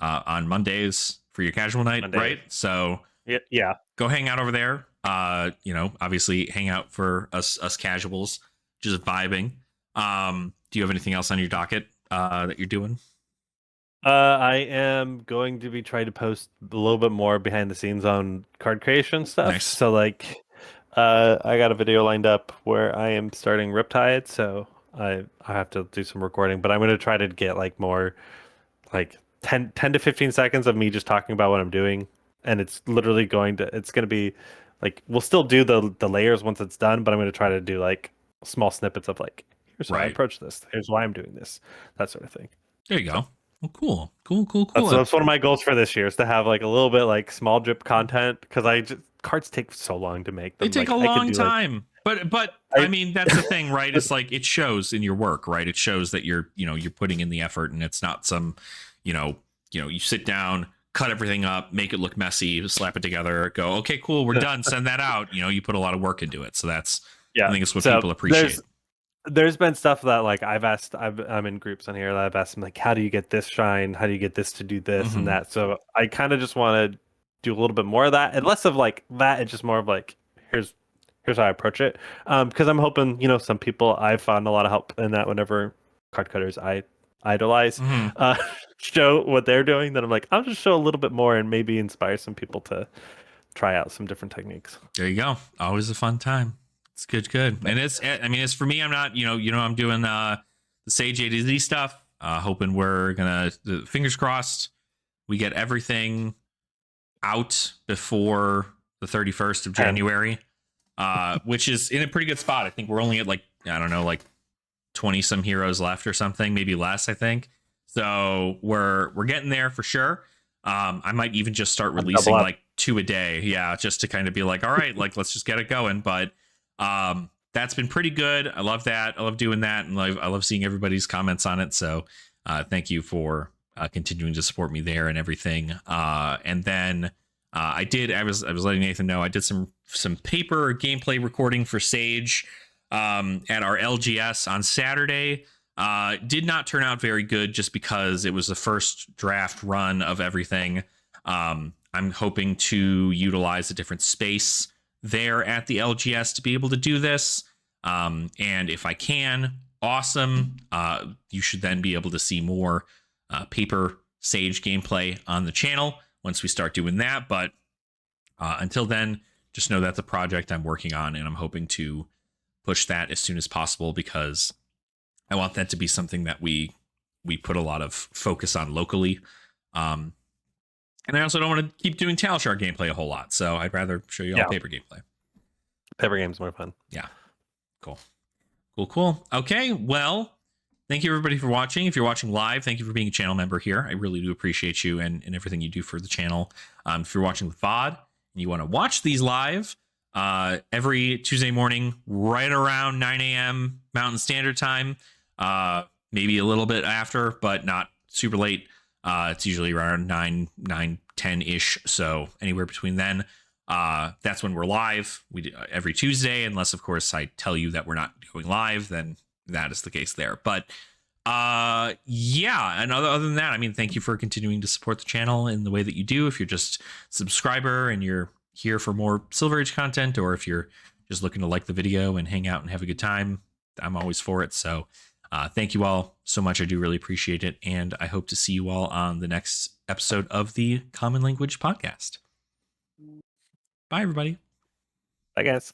on Mondays for your casual night, Monday. right? So Yeah. go hang out over there. Obviously hang out for us casuals, just vibing. Do you have anything else on your docket that you're doing? I am going to be trying to post a little bit more behind the scenes on card creation stuff. Nice. So like, I got a video lined up where I am starting Riptide, so I have to do some recording, but I'm going to try to get like more like 10 to 15 seconds of me just talking about what I'm doing, and it's literally it's going to be like, we'll still do the layers once it's done, but I'm going to try to do like small snippets of like, here's how I Right. approach this, here's why I'm doing this, that sort of thing. There you So go. Well, cool. that's one of my goals for this year, is to have like a little bit like small drip content, because cards take so long to make They them. take a Like I could long do like time. But I I mean, that's the thing, right? It's like it shows in your work, right? It shows that you're putting in the effort, and it's not some, you know, you sit down, cut everything up, make it look messy, slap it together, go, okay, cool, we're done, send that out. You put a lot of work into it. So that's, I yeah. think it's what So people appreciate. there's been stuff that like I'm in groups on here that I've asked them, like, how do you get this shine? How do you get this to do this and Mm-hmm. that? So I kind of just want to do a little bit more of that, and less of like that. It's just more of like, here's how I approach it. Because I'm hoping, some people, I've found a lot of help in that whenever card cutters I idolize Mm-hmm. uh show what they're doing, then I'm like, I'll just show a little bit more and maybe inspire some people to try out some different techniques. There you go. Always a fun time. It's good. And it's for me, I'm not, I'm doing the Sage A to Z stuff. Hoping we're gonna, fingers crossed, we get everything out before the 31st of And January, which is in a pretty good spot. I think we're only at like, I don't know, like 20 some heroes left or something, maybe less, I think. So we're getting there for sure. I might even just start double releasing up. like 2 a day. Yeah, just to kind of be like, all right, like let's just get it going. But that's been pretty good. I love that. I love doing that, and I love seeing everybody's comments on it. So thank you for continuing to support me there and everything. And then I was letting Nathan know I did some paper gameplay recording for Sage at our LGS on Saturday. Did not turn out very good, just because it was the first draft run of everything. I'm hoping to utilize a different space there at the LGS to be able to do this. And if I can, awesome. You should then be able to see more paper Sage gameplay on the channel once we start doing that. But until then, just know that's a project I'm working on, and I'm hoping to push that as soon as possible, because I want that to be something that we put a lot of focus on locally. And I also don't want to keep doing Talishar gameplay a whole lot, so I'd rather show you all paper gameplay. Paper game's more fun. Yeah. Cool. Okay, well, thank you everybody for watching. If you're watching live, thank you for being a channel member here. I really do appreciate you and everything you do for the channel. If you're watching the VOD and you want to watch these live, every Tuesday morning, right around 9 a.m. Mountain Standard Time, maybe a little bit after, but not super late. It's usually around 10-ish, so anywhere between then. That's when we're live. We do every Tuesday, unless of course I tell you that we're not going live, then that is the case there. But yeah, and other than that, I mean, thank you for continuing to support the channel in the way that you do. If you're just a subscriber and you're here for more Silver Age content, or if you're just looking to like the video and hang out and have a good time, I'm always for it. So thank you all so much. I do really appreciate it, and I hope to see you all on the next episode of the Common Language Podcast. Bye, everybody. I guess.